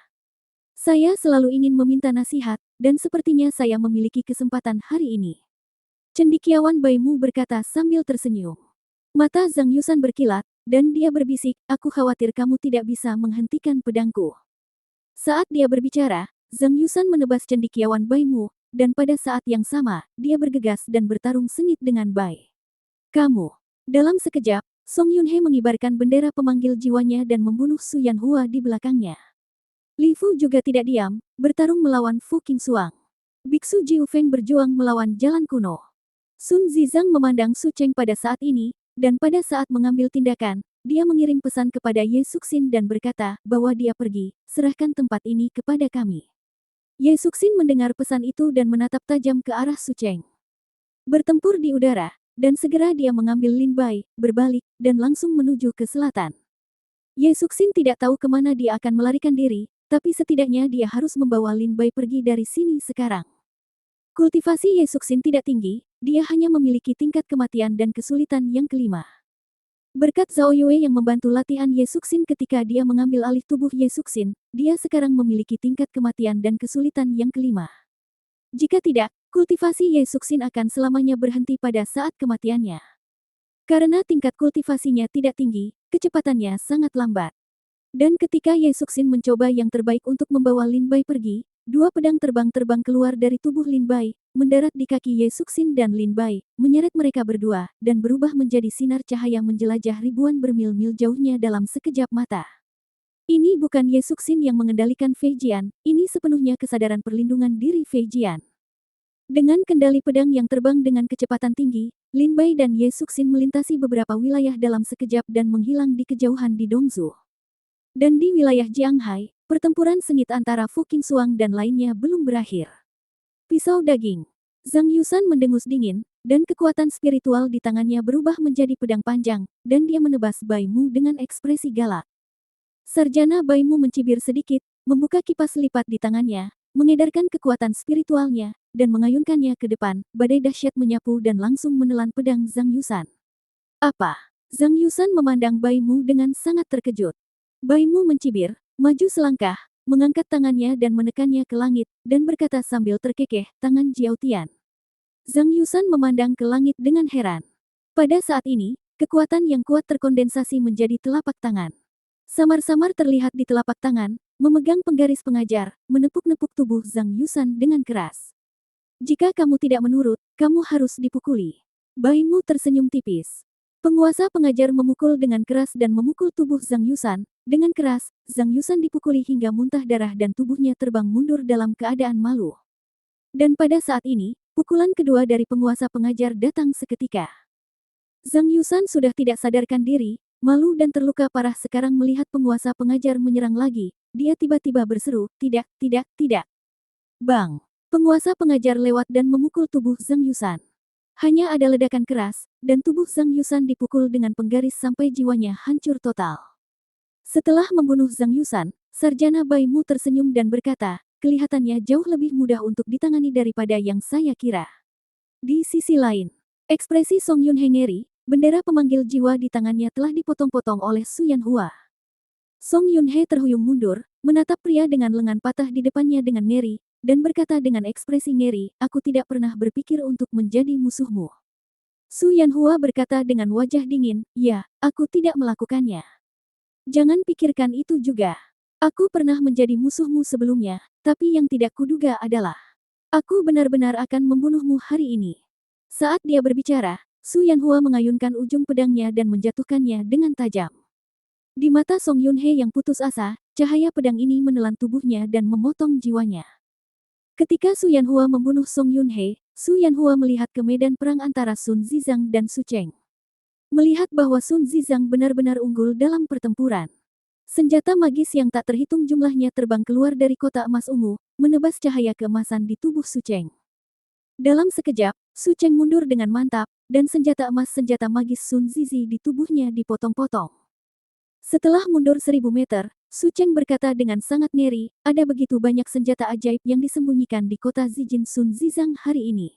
Saya selalu ingin meminta nasihat, dan sepertinya saya memiliki kesempatan hari ini. Cendekiawan Baimu berkata sambil tersenyum. Mata Zhang Yusan berkilat, dan dia berbisik, aku khawatir kamu tidak bisa menghentikan pedangku. Saat dia berbicara, Zhang Yusan menebas cendekiawan Baimu, dan pada saat yang sama, dia bergegas dan bertarung sengit dengan Bai. Kamu. Dalam sekejap, Song Yunhei mengibarkan bendera pemanggil jiwanya dan membunuh Su Yanhua di belakangnya. Li Fu juga tidak diam, bertarung melawan Fu Qingxuang. Biksu Jiu Feng berjuang melawan jalan kuno. Sun Zizang memandang Su Cheng pada saat ini, dan pada saat mengambil tindakan, dia mengirim pesan kepada Ye Suxin dan berkata bahwa dia pergi, serahkan tempat ini kepada kami. Ye Suxin mendengar pesan itu dan menatap tajam ke arah Su Cheng. Bertempur di udara, dan segera dia mengambil Lin Bai, berbalik, dan langsung menuju ke selatan. Ye Suxin tidak tahu kemana dia akan melarikan diri, tapi setidaknya dia harus membawa Lin Bai pergi dari sini sekarang. Kultivasi Ye Suxin tidak tinggi, dia hanya memiliki tingkat kematian dan kesulitan yang kelima. Berkat Zhao Yue yang membantu latihan Ye Suxin ketika dia mengambil alih tubuh Ye Suxin, dia sekarang memiliki tingkat kematian dan kesulitan yang kelima. Jika tidak, kultivasi Ye Suxin akan selamanya berhenti pada saat kematiannya. Karena tingkat kultivasinya tidak tinggi, kecepatannya sangat lambat. Dan ketika Ye Suxin mencoba yang terbaik untuk membawa Lin Bai pergi, dua pedang terbang keluar dari tubuh Lin Bai, mendarat di kaki Ye Suxin dan Lin Bai, menyeret mereka berdua, dan berubah menjadi sinar cahaya menjelajah ribuan bermil-mil jauhnya dalam sekejap mata. Ini bukan Ye Suxin yang mengendalikan Fei Jian, ini sepenuhnya kesadaran perlindungan diri Fei Jian. Dengan kendali pedang yang terbang dengan kecepatan tinggi, Lin Bai dan Ye Suxin melintasi beberapa wilayah dalam sekejap dan menghilang di kejauhan di Dongzu. Dan di wilayah Jianghai, pertempuran sengit antara Fu Qingxuang dan lainnya belum berakhir. Pisau daging. Zhang Yusan mendengus dingin, dan kekuatan spiritual di tangannya berubah menjadi pedang panjang, dan dia menebas Baimu dengan ekspresi galak. Sarjana Baimu mencibir sedikit, membuka kipas lipat di tangannya, mengedarkan kekuatan spiritualnya, dan mengayunkannya ke depan, badai dahsyat menyapu dan langsung menelan pedang Zhang Yusan. Apa? Zhang Yusan memandang Baimu dengan sangat terkejut. Baimu mencibir, maju selangkah, mengangkat tangannya dan menekannya ke langit, dan berkata sambil terkekeh, tangan Jiao Tian. Zhang Yusan memandang ke langit dengan heran. Pada saat ini, kekuatan yang kuat terkondensasi menjadi telapak tangan. Samar-samar terlihat di telapak tangan, memegang penggaris pengajar, menepuk-nepuk tubuh Zhang Yusan dengan keras. Jika kamu tidak menurut, kamu harus dipukuli. Baimu tersenyum tipis. Penguasa pengajar memukul dengan keras dan memukul tubuh Zhang Yusan. Dengan keras, Zhang Yusan dipukuli hingga muntah darah dan tubuhnya terbang mundur dalam keadaan malu. Dan pada saat ini, pukulan kedua dari penguasa pengajar datang seketika. Zhang Yusan sudah tidak sadarkan diri, malu dan terluka parah sekarang melihat penguasa pengajar menyerang lagi. Dia tiba-tiba berseru, tidak, tidak, tidak. Bang! Penguasa pengajar lewat dan memukul tubuh Zhang Yusan. Hanya ada ledakan keras, dan tubuh Zhang Yusan dipukul dengan penggaris sampai jiwanya hancur total. Setelah membunuh Zhang Yusan, Sarjana Baimu tersenyum dan berkata, kelihatannya jauh lebih mudah untuk ditangani daripada yang saya kira. Di sisi lain, ekspresi Song Yunhe ngeri, bendera pemanggil jiwa di tangannya telah dipotong-potong oleh Su Yanhua. Song Yunhe terhuyung mundur, menatap pria dengan lengan patah di depannya dengan ngeri, dan berkata dengan ekspresi ngeri, aku tidak pernah berpikir untuk menjadi musuhmu. Su Yanhua berkata dengan wajah dingin, ya, aku tidak melakukannya. Jangan pikirkan itu juga. Aku pernah menjadi musuhmu sebelumnya, tapi yang tidak kuduga adalah, aku benar-benar akan membunuhmu hari ini. Saat dia berbicara, Su Yanhua mengayunkan ujung pedangnya dan menjatuhkannya dengan tajam. Di mata Song Yunhe yang putus asa, cahaya pedang ini menelan tubuhnya dan memotong jiwanya. Ketika Su Yanhua membunuh Song Yunhe, Su Yanhua melihat ke medan perang antara Sun Zizang dan Su Cheng. Melihat bahwa Sun Zizang benar-benar unggul dalam pertempuran. Senjata magis yang tak terhitung jumlahnya terbang keluar dari kotak emas ungu, menebas cahaya keemasan di tubuh Su Cheng. Dalam sekejap, Su Cheng mundur dengan mantap, dan senjata emas senjata magis Sun Zizi di tubuhnya dipotong-potong. Setelah mundur 1000 meter, Su Cheng berkata dengan sangat ngeri, ada begitu banyak senjata ajaib yang disembunyikan di kota Zijin Sun Zizang hari ini.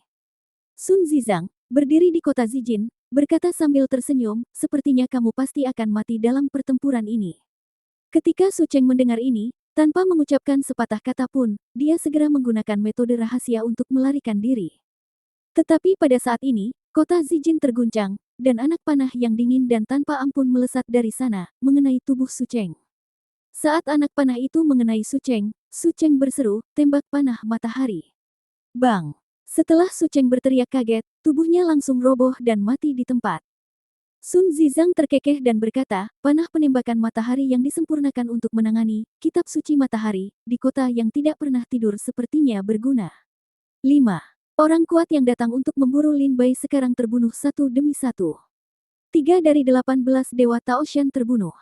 Sun Zizang, berdiri di kota Zijin, berkata sambil tersenyum, sepertinya kamu pasti akan mati dalam pertempuran ini. Ketika Su Cheng mendengar ini, tanpa mengucapkan sepatah kata pun, dia segera menggunakan metode rahasia untuk melarikan diri. Tetapi pada saat ini, kota Zijin terguncang, dan anak panah yang dingin dan tanpa ampun melesat dari sana, mengenai tubuh Su Cheng. Saat anak panah itu mengenai Su Cheng berseru, tembak panah matahari. Bang! Setelah Su Cheng berteriak kaget, tubuhnya langsung roboh dan mati di tempat. Sun Zizang terkekeh dan berkata, panah penembakan matahari yang disempurnakan untuk menangani kitab suci matahari di kota yang tidak pernah tidur sepertinya berguna. 5. Orang kuat yang datang untuk memburu Lin Bai sekarang terbunuh satu demi satu. 3 dari 18 Dewa Taoshan terbunuh.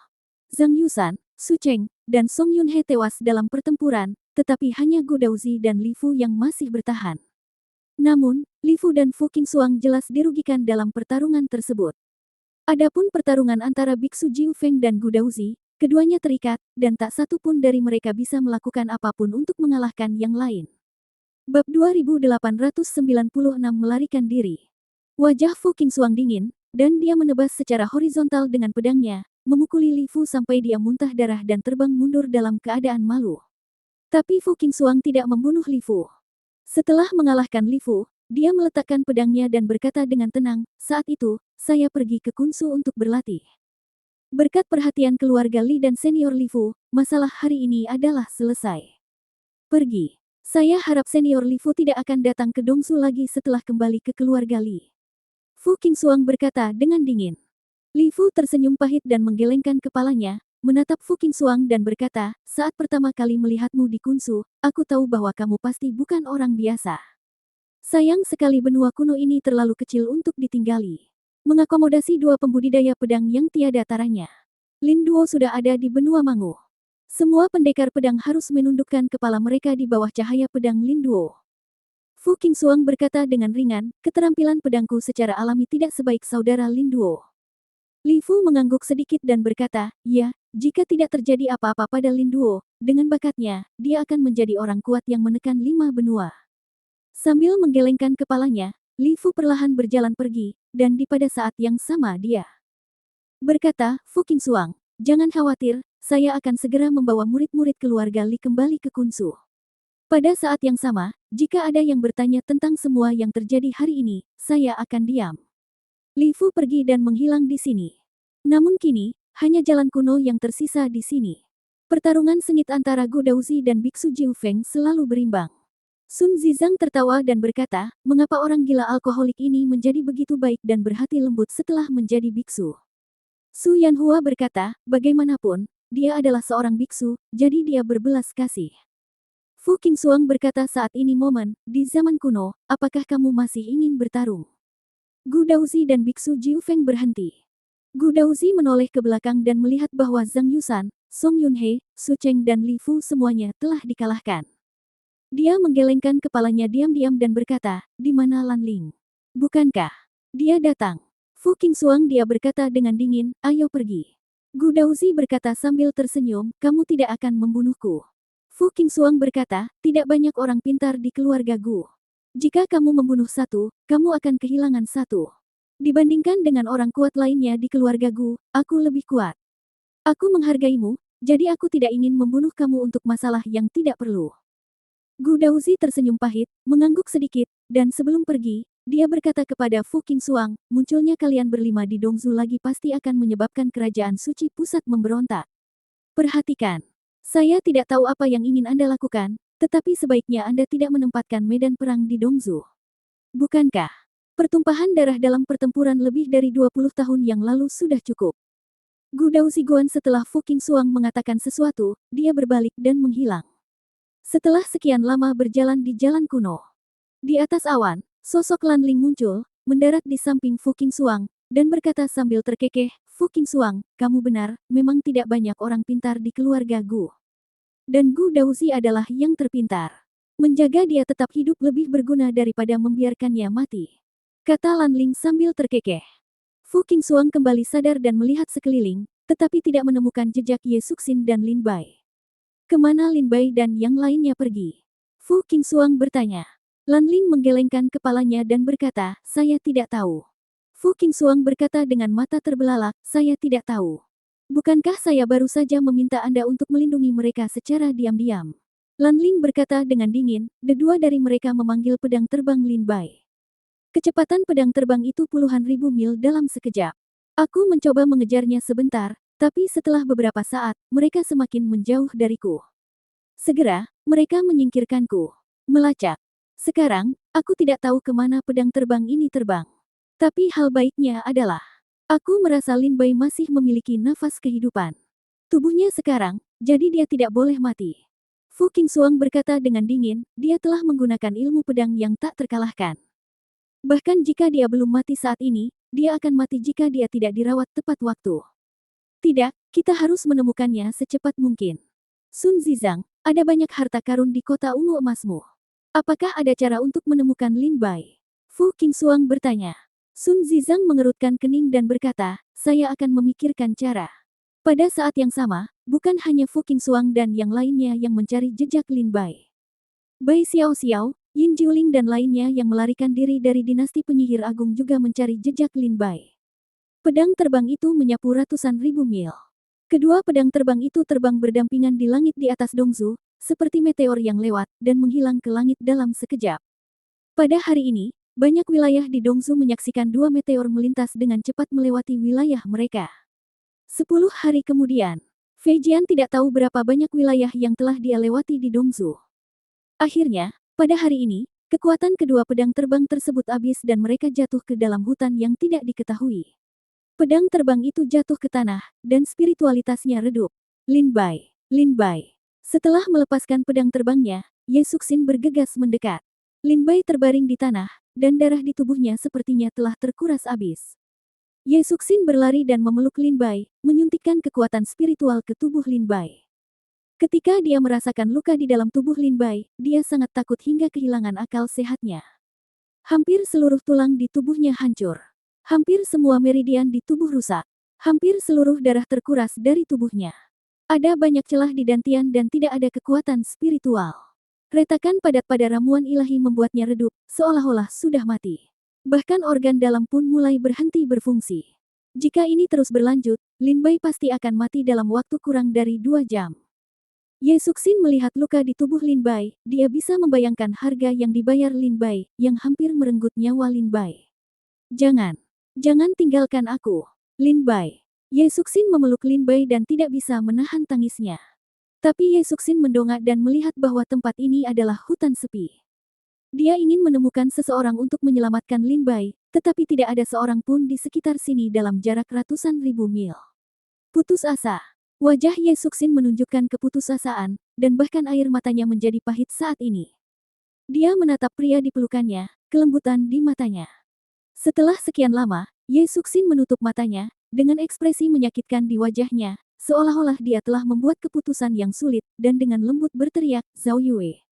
Zhang Yusan, Su Cheng, dan Song Yunhe tewas dalam pertempuran, tetapi hanya Gu Daozi dan Li Fu yang masih bertahan. Namun, Li Fu dan Fu Qingxuang jelas dirugikan dalam pertarungan tersebut. Adapun pertarungan antara Biksu Jiu Feng dan Gu Daozi, keduanya terikat, dan tak satu pun dari mereka bisa melakukan apapun untuk mengalahkan yang lain. Bab 2896 melarikan diri. Wajah Fu Qingxuang dingin, dan dia menebas secara horizontal dengan pedangnya, memukuli Li Fu sampai dia muntah darah dan terbang mundur dalam keadaan malu. Tapi Fu Qingxuang tidak membunuh Li Fu. Setelah mengalahkan Li Fu, dia meletakkan pedangnya dan berkata dengan tenang, saat itu, saya pergi ke Kunsu untuk berlatih. Berkat perhatian keluarga Li dan senior Li Fu, masalah hari ini adalah selesai. Pergi. Saya harap senior Li Fu tidak akan datang ke Dongsu lagi setelah kembali ke keluarga Li. Fu Qingxuang berkata dengan dingin. Li Fu tersenyum pahit dan menggelengkan kepalanya, menatap Fu Qingxuang dan berkata, saat pertama kali melihatmu di Kunsu, aku tahu bahwa kamu pasti bukan orang biasa. Sayang sekali benua kuno ini terlalu kecil untuk ditinggali. Mengakomodasi dua pembudidaya pedang yang tiada taranya. Lin Duo sudah ada di benua Mangu. Semua pendekar pedang harus menundukkan kepala mereka di bawah cahaya pedang Lin Duo. Fu Qingxuang berkata dengan ringan, keterampilan pedangku secara alami tidak sebaik saudara Lin Duo. Li Fu mengangguk sedikit dan berkata, ya, jika tidak terjadi apa-apa pada Lin Duo, dengan bakatnya, dia akan menjadi orang kuat yang menekan 5 benua. Sambil menggelengkan kepalanya, Li Fu perlahan berjalan pergi, dan di pada saat yang sama dia berkata, Fu Qingxuang, jangan khawatir, saya akan segera membawa murid-murid keluarga Li kembali ke Kunsu. Pada saat yang sama, jika ada yang bertanya tentang semua yang terjadi hari ini, saya akan diam. Li Fu pergi dan menghilang di sini. Namun kini, hanya jalan kuno yang tersisa di sini. Pertarungan sengit antara Gu Daozi dan Biksu Jiu Feng selalu berimbang. Sun Zizang tertawa dan berkata, mengapa orang gila alkoholik ini menjadi begitu baik dan berhati lembut setelah menjadi biksu? Su Yanhua berkata, bagaimanapun, dia adalah seorang biksu, jadi dia berbelas kasih. Fu Qingxuang berkata saat ini momen, di zaman kuno, apakah kamu masih ingin bertarung? Gu Daozi dan Biksu Jiu Feng berhenti. Gu Daozi menoleh ke belakang dan melihat bahwa Zhang Yusan, Song Yunhe, Su Cheng dan Li Fu semuanya telah dikalahkan. Dia menggelengkan kepalanya diam-diam dan berkata, di mana Lan Ling? Bukankah dia datang? Fu Qingxuang dia berkata dengan dingin, ayo pergi. Gu Daozi berkata sambil tersenyum, kamu tidak akan membunuhku. Fu Qingxuang berkata, tidak banyak orang pintar di keluarga Gu. Jika kamu membunuh satu, kamu akan kehilangan satu. Dibandingkan dengan orang kuat lainnya di keluarga Gu, aku lebih kuat. Aku menghargaimu, jadi aku tidak ingin membunuh kamu untuk masalah yang tidak perlu. Gu Daozi tersenyum pahit, mengangguk sedikit, dan sebelum pergi, dia berkata kepada Fu Qingxuang, munculnya kalian berlima di Dongzu lagi pasti akan menyebabkan kerajaan suci pusat memberontak. Perhatikan. Saya tidak tahu apa yang ingin Anda lakukan, tetapi sebaiknya Anda tidak menempatkan medan perang di Dongzu. Bukankah? Pertumpahan darah dalam pertempuran lebih dari 20 tahun yang lalu sudah cukup. Gu Daoziguan setelah Fu Qingxuang mengatakan sesuatu, dia berbalik dan menghilang. Setelah sekian lama berjalan di jalan kuno. Di atas awan, sosok Lan Ling muncul, mendarat di samping Fu Qingxuang, dan berkata sambil terkekeh, Fu Qingxuang, kamu benar, memang tidak banyak orang pintar di keluarga Gu. Dan Gu Daozi adalah yang terpintar. Menjaga dia tetap hidup lebih berguna daripada membiarkannya mati. Kata Lan Ling sambil terkekeh. Fu Qingxuang kembali sadar dan melihat sekeliling, tetapi tidak menemukan jejak Ye Suxin dan Lin Bai. Kemana Lin Bai dan yang lainnya pergi? Fu Qingxuang bertanya. Lan Ling menggelengkan kepalanya dan berkata, saya tidak tahu. Fu Qingxuang berkata dengan mata terbelalak, saya tidak tahu. Bukankah saya baru saja meminta Anda untuk melindungi mereka secara diam-diam? Lan Ling berkata dengan dingin, kedua dari mereka memanggil pedang terbang Lin Bai. Kecepatan pedang terbang itu puluhan ribu mil dalam sekejap. Aku mencoba mengejarnya sebentar, tapi setelah beberapa saat, mereka semakin menjauh dariku. Segera, mereka menyingkirkanku. Melacak. Sekarang, aku tidak tahu kemana pedang terbang ini terbang. Tapi hal baiknya adalah, aku merasa Lin Bai masih memiliki nafas kehidupan. Tubuhnya sekarang, jadi dia tidak boleh mati. Fu Qingxuang berkata dengan dingin, dia telah menggunakan ilmu pedang yang tak terkalahkan. Bahkan jika dia belum mati saat ini, dia akan mati jika dia tidak dirawat tepat waktu. Tidak, kita harus menemukannya secepat mungkin. Sun Zizang, ada banyak harta karun di kota ungu emasmu. Apakah ada cara untuk menemukan Lin Bai? Fu Qingxuang bertanya. Sun Zizang mengerutkan kening dan berkata, saya akan memikirkan cara. Pada saat yang sama, bukan hanya Fu Qingxuang dan yang lainnya yang mencari jejak Lin Bai. Bai Xiao Xiao, Yin Jiuling dan lainnya yang melarikan diri dari dinasti penyihir agung juga mencari jejak Lin Bai. Pedang terbang itu menyapu ratusan ribu mil. Kedua pedang terbang itu terbang berdampingan di langit di atas Dongzu, seperti meteor yang lewat dan menghilang ke langit dalam sekejap. Pada hari ini, banyak wilayah di Dongzu menyaksikan dua meteor melintas dengan cepat melewati wilayah mereka. 10 hari kemudian, Fei Jian tidak tahu berapa banyak wilayah yang telah dia lewati di Dongzu. Akhirnya, pada hari ini, kekuatan kedua pedang terbang tersebut habis dan mereka jatuh ke dalam hutan yang tidak diketahui. Pedang terbang itu jatuh ke tanah, dan spiritualitasnya redup. Lin Bai. Lin Bai. Setelah melepaskan pedang terbangnya, Ye Suxin bergegas mendekat. Lin Bai terbaring di tanah, dan darah di tubuhnya sepertinya telah terkuras habis. Ye Suxin berlari dan memeluk Lin Bai, menyuntikkan kekuatan spiritual ke tubuh Lin Bai. Ketika dia merasakan luka di dalam tubuh Lin Bai, dia sangat takut hingga kehilangan akal sehatnya. Hampir seluruh tulang di tubuhnya hancur. Hampir semua meridian di tubuh rusak. Hampir seluruh darah terkuras dari tubuhnya. Ada banyak celah di dantian dan tidak ada kekuatan spiritual. Retakan padat pada ramuan ilahi membuatnya redup, seolah-olah sudah mati. Bahkan organ dalam pun mulai berhenti berfungsi. Jika ini terus berlanjut, Lin Bai pasti akan mati dalam waktu kurang dari 2 jam. Ye Suxin melihat luka di tubuh Lin Bai, dia bisa membayangkan harga yang dibayar Lin Bai, yang hampir merenggut nyawa Lin Bai. Jangan tinggalkan aku. Lin Bai. Ye Suxin memeluk Lin Bai dan tidak bisa menahan tangisnya. Tapi Ye Suxin mendongak dan melihat bahwa tempat ini adalah hutan sepi. Dia ingin menemukan seseorang untuk menyelamatkan Lin Bai, tetapi tidak ada seorang pun di sekitar sini dalam jarak ratusan ribu mil. Putus asa. Wajah Ye Suxin menunjukkan keputusasaan, dan bahkan air matanya menjadi pahit saat ini. Dia menatap pria di pelukannya, kelembutan di matanya. Setelah sekian lama, Ye Suxin menutup matanya, dengan ekspresi menyakitkan di wajahnya, seolah-olah dia telah membuat keputusan yang sulit, dan dengan lembut berteriak, Zhao Yue.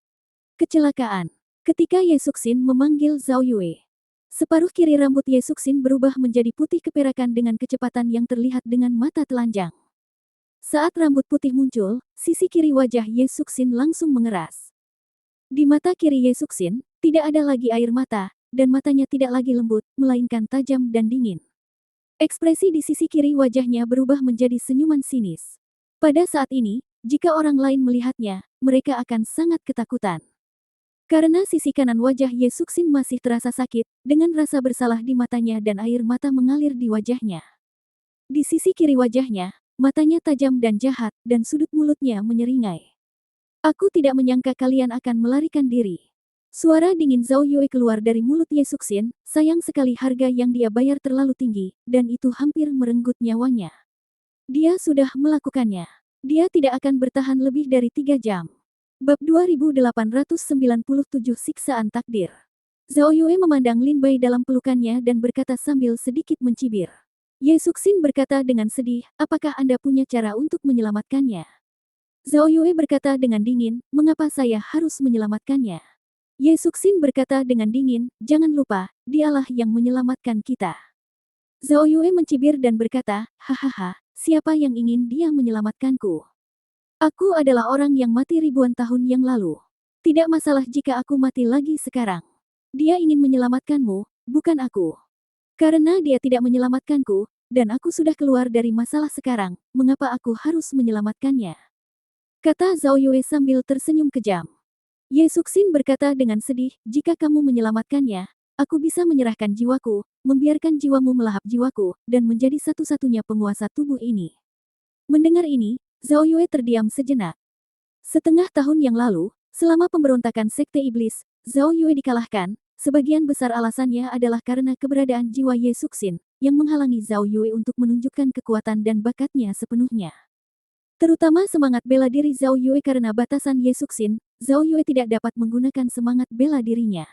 Kecelakaan. Ketika Ye Suxin memanggil Zhao Yue, separuh kiri rambut Ye Suxin berubah menjadi putih keperakan dengan kecepatan yang terlihat dengan mata telanjang. Saat rambut putih muncul, sisi kiri wajah Ye Suxin langsung mengeras. Di mata kiri Ye Suxin, tidak ada lagi air mata, dan matanya tidak lagi lembut, melainkan tajam dan dingin. Ekspresi di sisi kiri wajahnya berubah menjadi senyuman sinis. Pada saat ini, jika orang lain melihatnya, mereka akan sangat ketakutan. Karena sisi kanan wajah Ye Suxin masih terasa sakit, dengan rasa bersalah di matanya dan air mata mengalir di wajahnya. Di sisi kiri wajahnya, matanya tajam dan jahat, dan sudut mulutnya menyeringai. Aku tidak menyangka kalian akan melarikan diri. Suara dingin Zhao Yue keluar dari mulut Ye Suxin, sayang sekali harga yang dia bayar terlalu tinggi, dan itu hampir merenggut nyawanya. Dia sudah melakukannya. Dia tidak akan bertahan lebih dari 3 jam. Bab 2897 Siksaan Takdir. Zhao Yue memandang Lin Bai dalam pelukannya dan berkata sambil sedikit mencibir. Ye Suxin berkata dengan sedih, apakah Anda punya cara untuk menyelamatkannya? Zhao Yue berkata dengan dingin, mengapa saya harus menyelamatkannya? Ye Suxin berkata dengan dingin, jangan lupa, dialah yang menyelamatkan kita. Zhao Yue mencibir dan berkata, hahaha, siapa yang ingin dia menyelamatkanku? Aku adalah orang yang mati ribuan tahun yang lalu. Tidak masalah jika aku mati lagi sekarang. Dia ingin menyelamatkanmu, bukan aku. Karena dia tidak menyelamatkanku, dan aku sudah keluar dari masalah sekarang, mengapa aku harus menyelamatkannya? Kata Zhao Yue sambil tersenyum kejam. Ye Suxin berkata dengan sedih, jika kamu menyelamatkannya, aku bisa menyerahkan jiwaku, membiarkan jiwamu melahap jiwaku, dan menjadi satu-satunya penguasa tubuh ini. Mendengar ini, Zhao Yue terdiam sejenak. Setengah tahun yang lalu, selama pemberontakan Sekte Iblis, Zhao Yue dikalahkan, sebagian besar alasannya adalah karena keberadaan jiwa Ye Suxin, yang menghalangi Zhao Yue untuk menunjukkan kekuatan dan bakatnya sepenuhnya. Terutama semangat bela diri Zhao Yue karena batasan Ye Suxin, Zhao Yue tidak dapat menggunakan semangat bela dirinya.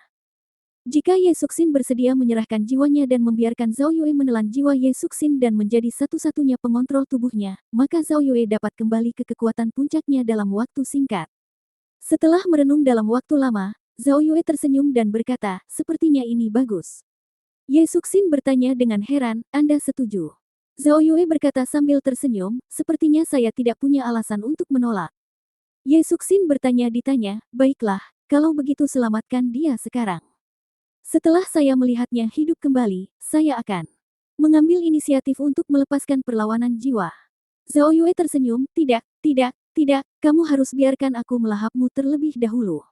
Jika Ye Suxin bersedia menyerahkan jiwanya dan membiarkan Zhao Yue menelan jiwa Ye Suxin dan menjadi satu-satunya pengontrol tubuhnya, maka Zhao Yue dapat kembali ke kekuatan puncaknya dalam waktu singkat. Setelah merenung dalam waktu lama, Zhao Yue tersenyum dan berkata, sepertinya ini bagus. Ye Suxin bertanya dengan heran, Anda setuju? Zhao Yue berkata sambil tersenyum, sepertinya saya tidak punya alasan untuk menolak. Ye Suxin ditanya, baiklah, kalau begitu selamatkan dia sekarang. Setelah saya melihatnya hidup kembali, saya akan mengambil inisiatif untuk melepaskan perlawanan jiwa. Zhao Yue tersenyum, tidak, kamu harus biarkan aku melahapmu terlebih dahulu.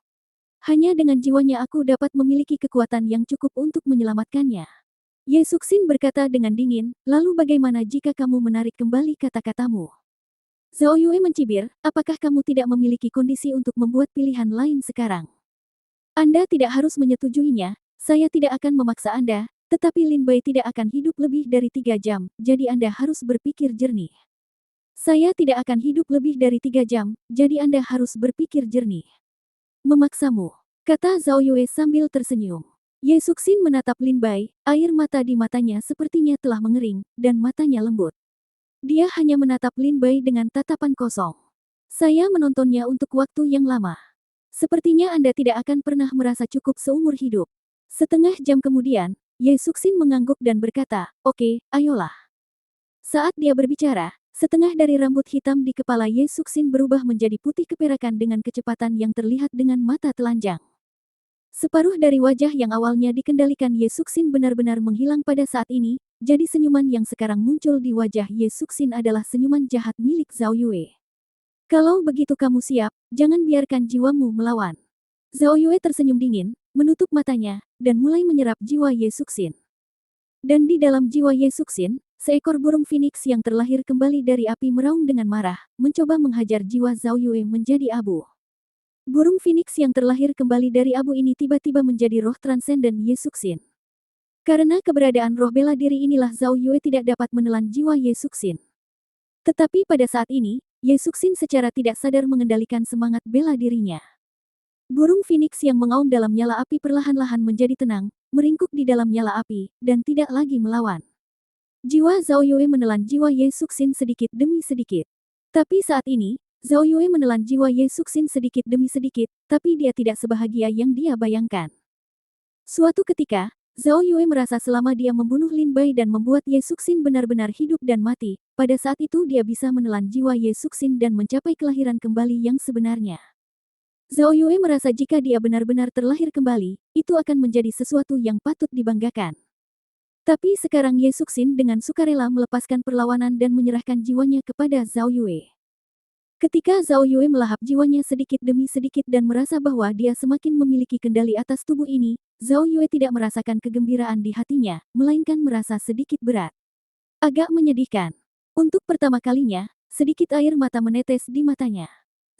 Hanya dengan jiwanya aku dapat memiliki kekuatan yang cukup untuk menyelamatkannya. Ye Suxin berkata dengan dingin, lalu bagaimana jika kamu menarik kembali kata-katamu? Zhao Yue mencibir, apakah kamu tidak memiliki kondisi untuk membuat pilihan lain sekarang? Anda tidak harus menyetujuinya. Saya tidak akan memaksa Anda, tetapi Lin Bai tidak akan hidup lebih dari 3 jam, jadi Anda harus berpikir jernih. Saya tidak akan hidup lebih dari 3 jam, jadi Anda harus berpikir jernih. Memaksamu, kata Zhao Yue sambil tersenyum. Ye Suxin menatap Lin Bai, air mata di matanya sepertinya telah mengering, dan matanya lembut. Dia hanya menatap Lin Bai dengan tatapan kosong. Saya menontonnya untuk waktu yang lama. Sepertinya Anda tidak akan pernah merasa cukup seumur hidup. Setengah jam kemudian, Ye Suxin mengangguk dan berkata, oke, ayolah. Saat dia berbicara, setengah dari rambut hitam di kepala Ye Suxin berubah menjadi putih keperakan dengan kecepatan yang terlihat dengan mata telanjang. Separuh dari wajah yang awalnya dikendalikan Ye Suxin benar-benar menghilang pada saat ini, jadi senyuman yang sekarang muncul di wajah Ye Suxin adalah senyuman jahat milik Zhao Yue. Kalau begitu kamu siap, jangan biarkan jiwamu melawan. Zhao Yue tersenyum dingin, menutup matanya, dan mulai menyerap jiwa Ye Suxin. Dan di dalam jiwa Ye Suxin, seekor burung phoenix yang terlahir kembali dari api meraung dengan marah, mencoba menghajar jiwa Zhao Yue menjadi abu. Burung phoenix yang terlahir kembali dari abu ini tiba-tiba menjadi roh transenden Ye Suxin. Karena keberadaan roh bela diri inilah Zhao Yue tidak dapat menelan jiwa Ye Suxin. Tetapi pada saat ini, Ye Suxin secara tidak sadar mengendalikan semangat bela dirinya. Burung phoenix yang mengaum dalam nyala api perlahan-lahan menjadi tenang, meringkuk di dalam nyala api, dan tidak lagi melawan. Jiwa Zhao Yue menelan jiwa Ye Suxin sedikit demi sedikit. Tapi saat ini, Zhao Yue menelan jiwa Ye Suxin sedikit demi sedikit, tapi dia tidak sebahagia yang dia bayangkan. Suatu ketika, Zhao Yue merasa selama dia membunuh Lin Bai dan membuat Ye Suxin benar-benar hidup dan mati, pada saat itu dia bisa menelan jiwa Ye Suxin dan mencapai kelahiran kembali yang sebenarnya. Zhao Yue merasa jika dia benar-benar terlahir kembali, itu akan menjadi sesuatu yang patut dibanggakan. Tapi sekarang Ye Suxin dengan sukarela melepaskan perlawanan dan menyerahkan jiwanya kepada Zhao Yue. Ketika Zhao Yue melahap jiwanya sedikit demi sedikit dan merasa bahwa dia semakin memiliki kendali atas tubuh ini, Zhao Yue tidak merasakan kegembiraan di hatinya, melainkan merasa sedikit berat. Agak menyedihkan. Untuk pertama kalinya, sedikit air mata menetes di matanya.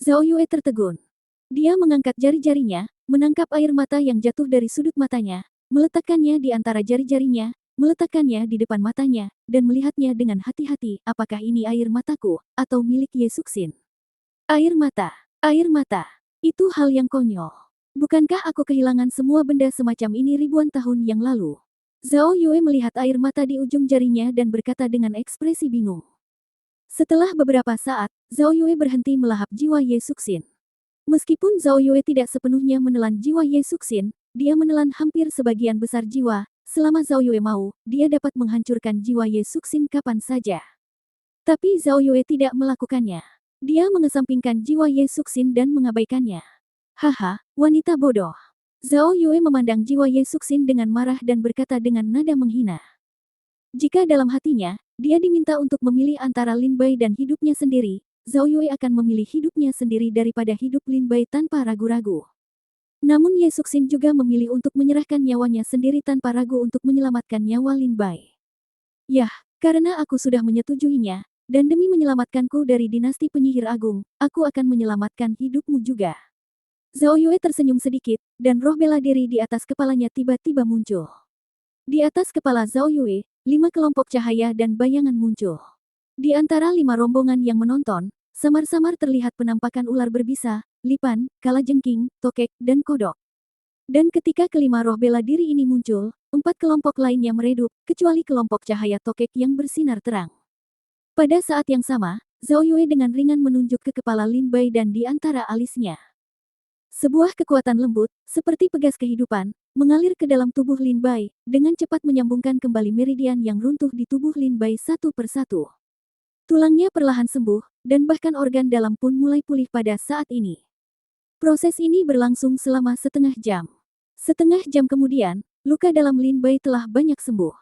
Zhao Yue tertegun. Dia mengangkat jari-jarinya, menangkap air mata yang jatuh dari sudut matanya, meletakkannya di antara jari-jarinya, meletakkannya di depan matanya, dan melihatnya dengan hati-hati, apakah ini air mataku, atau milik Ye Suxin. Air mata. Itu hal yang konyol. Bukankah aku kehilangan semua benda semacam ini ribuan tahun yang lalu? Zhao Yue melihat air mata di ujung jarinya dan berkata dengan ekspresi bingung. Setelah beberapa saat, Zhao Yue berhenti melahap jiwa Ye Suxin. Meskipun Zhao Yue tidak sepenuhnya menelan jiwa Ye Suxin, dia menelan hampir sebagian besar jiwa. Selama Zhao Yue mau, dia dapat menghancurkan jiwa Ye Suxin kapan saja. Tapi Zhao Yue tidak melakukannya. Dia mengesampingkan jiwa Ye Suxin dan mengabaikannya. Haha, wanita bodoh. Zhao Yue memandang jiwa Ye Suxin dengan marah dan berkata dengan nada menghina. Jika dalam hatinya, dia diminta untuk memilih antara Lin Bai dan hidupnya sendiri, Zhao Yue akan memilih hidupnya sendiri daripada hidup Lin Bai tanpa ragu-ragu. Namun Ye Suxin juga memilih untuk menyerahkan nyawanya sendiri tanpa ragu untuk menyelamatkan nyawa Lin Bai. Yah, karena aku sudah menyetujuinya, dan demi menyelamatkanku dari dinasti penyihir agung, aku akan menyelamatkan hidupmu juga. Zhao Yue tersenyum sedikit, dan roh bela diri di atas kepalanya tiba-tiba muncul. Di atas kepala Zhao Yue, 5 kelompok cahaya dan bayangan muncul. Di antara 5 rombongan yang menonton, samar-samar terlihat penampakan ular berbisa, lipan, kalajengking, tokek, dan kodok. Dan ketika kelima roh bela diri ini muncul, 4 kelompok lainnya meredup, kecuali kelompok cahaya tokek yang bersinar terang. Pada saat yang sama, Zhao Yue dengan ringan menunjuk ke kepala Lin Bai dan di antara alisnya. Sebuah kekuatan lembut, seperti pegas kehidupan, mengalir ke dalam tubuh Lin Bai, dengan cepat menyambungkan kembali meridian yang runtuh di tubuh Lin Bai satu persatu. Tulangnya perlahan sembuh, dan bahkan organ dalam pun mulai pulih pada saat ini. Proses ini berlangsung selama setengah jam. Setengah jam kemudian, luka dalam Lin Bai telah banyak sembuh.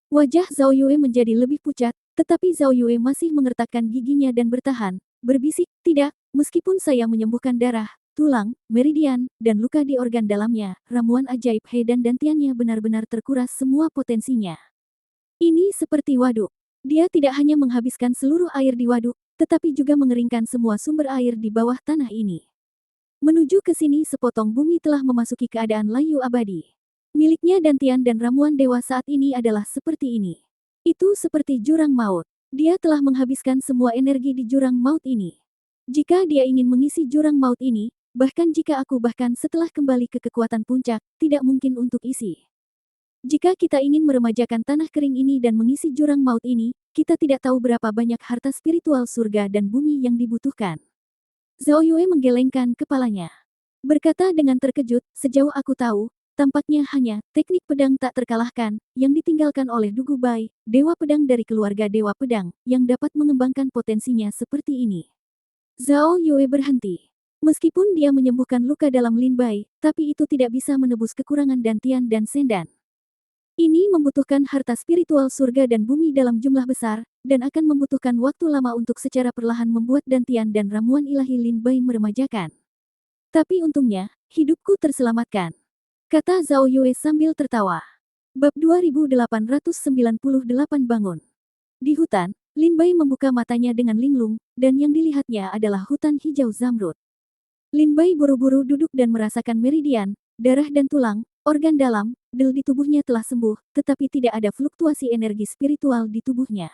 Wajah Zhao Yue menjadi lebih pucat, tetapi Zhao Yue masih mengertakkan giginya dan bertahan, berbisik, tidak, meskipun saya menyembuhkan darah, tulang, meridian, dan luka di organ dalamnya, ramuan ajaib He dan dantiannya benar-benar terkuras semua potensinya. Ini seperti waduk. Dia tidak hanya menghabiskan seluruh air di waduk, tetapi juga mengeringkan semua sumber air di bawah tanah ini. Menuju ke sini sepotong bumi telah memasuki keadaan layu abadi. Miliknya dantian dan ramuan dewa saat ini adalah seperti ini. Itu seperti jurang maut. Dia telah menghabiskan semua energi di jurang maut ini. Jika dia ingin mengisi jurang maut ini, bahkan jika aku bahkan setelah kembali ke kekuatan puncak, tidak mungkin untuk isi. Jika kita ingin meremajakan tanah kering ini dan mengisi jurang maut ini, kita tidak tahu berapa banyak harta spiritual surga dan bumi yang dibutuhkan. Zhao Yue menggelengkan kepalanya. Berkata dengan terkejut, sejauh aku tahu, tampaknya hanya teknik pedang tak terkalahkan yang ditinggalkan oleh Dugu Bai, dewa pedang dari keluarga dewa pedang, yang dapat mengembangkan potensinya seperti ini. Zhao Yue berhenti. Meskipun dia menyembuhkan luka dalam Lin Bai, tapi itu tidak bisa menebus kekurangan dantian dan sendan. Ini membutuhkan harta spiritual surga dan bumi dalam jumlah besar, dan akan membutuhkan waktu lama untuk secara perlahan membuat dantian dan ramuan ilahi Lin Bai meremajakan. Tapi untungnya, hidupku terselamatkan, kata Zhao Yue sambil tertawa. Bab 2898 bangun. Di hutan, Lin Bai membuka matanya dengan linglung, dan yang dilihatnya adalah hutan hijau zamrud. Lin Bai buru-buru duduk dan merasakan meridian, darah dan tulang, organ dalam, del di tubuhnya telah sembuh, tetapi tidak ada fluktuasi energi spiritual di tubuhnya.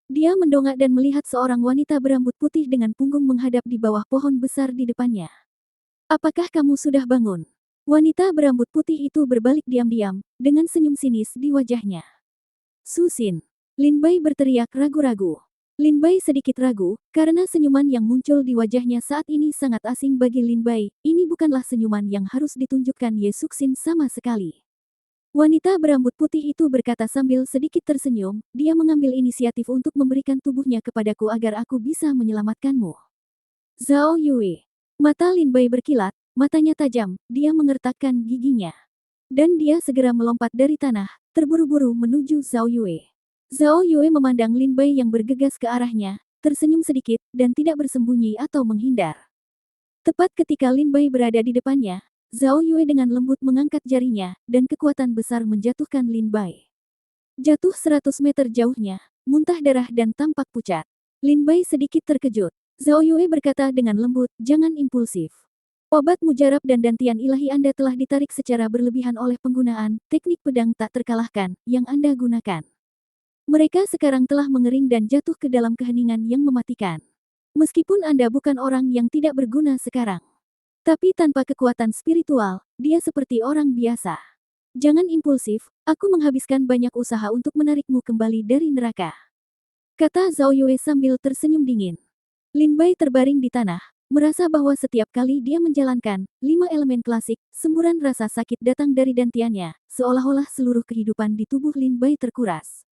Dia mendongak dan melihat seorang wanita berambut putih dengan punggung menghadap di bawah pohon besar di depannya. Apakah kamu sudah bangun? Wanita berambut putih itu berbalik diam-diam, dengan senyum sinis di wajahnya. Susin. Lin Bai berteriak ragu-ragu. Lin Bai sedikit ragu, karena senyuman yang muncul di wajahnya saat ini sangat asing bagi Lin Bai. Ini bukanlah senyuman yang harus ditunjukkan Ye Suxin sama sekali. Wanita berambut putih itu berkata sambil sedikit tersenyum, dia mengambil inisiatif untuk memberikan tubuhnya kepadaku agar aku bisa menyelamatkanmu. Zhao Yue. Mata Lin Bai berkilat, matanya tajam, dia mengertakkan giginya. Dan dia segera melompat dari tanah, terburu-buru menuju Zhao Yue. Zhao Yue memandang Lin Bai yang bergegas ke arahnya, tersenyum sedikit, dan tidak bersembunyi atau menghindar. Tepat ketika Lin Bai berada di depannya, Zhao Yue dengan lembut mengangkat jarinya, dan kekuatan besar menjatuhkan Lin Bai. Jatuh 100 meter jauhnya, muntah darah dan tampak pucat. Lin Bai sedikit terkejut. Zhao Yue berkata dengan lembut, jangan impulsif. Obat mujarab dan dantian ilahi Anda telah ditarik secara berlebihan oleh penggunaan teknik pedang tak terkalahkan yang Anda gunakan. Mereka sekarang telah mengering dan jatuh ke dalam keheningan yang mematikan. Meskipun Anda bukan orang yang tidak berguna sekarang. Tapi tanpa kekuatan spiritual, dia seperti orang biasa. Jangan impulsif, aku menghabiskan banyak usaha untuk menarikmu kembali dari neraka. Kata Zhao Yue sambil tersenyum dingin. Lin Bai terbaring di tanah, merasa bahwa setiap kali dia menjalankan 5 elemen klasik, semburan rasa sakit datang dari dantiannya, seolah-olah seluruh kehidupan di tubuh Lin Bai terkuras.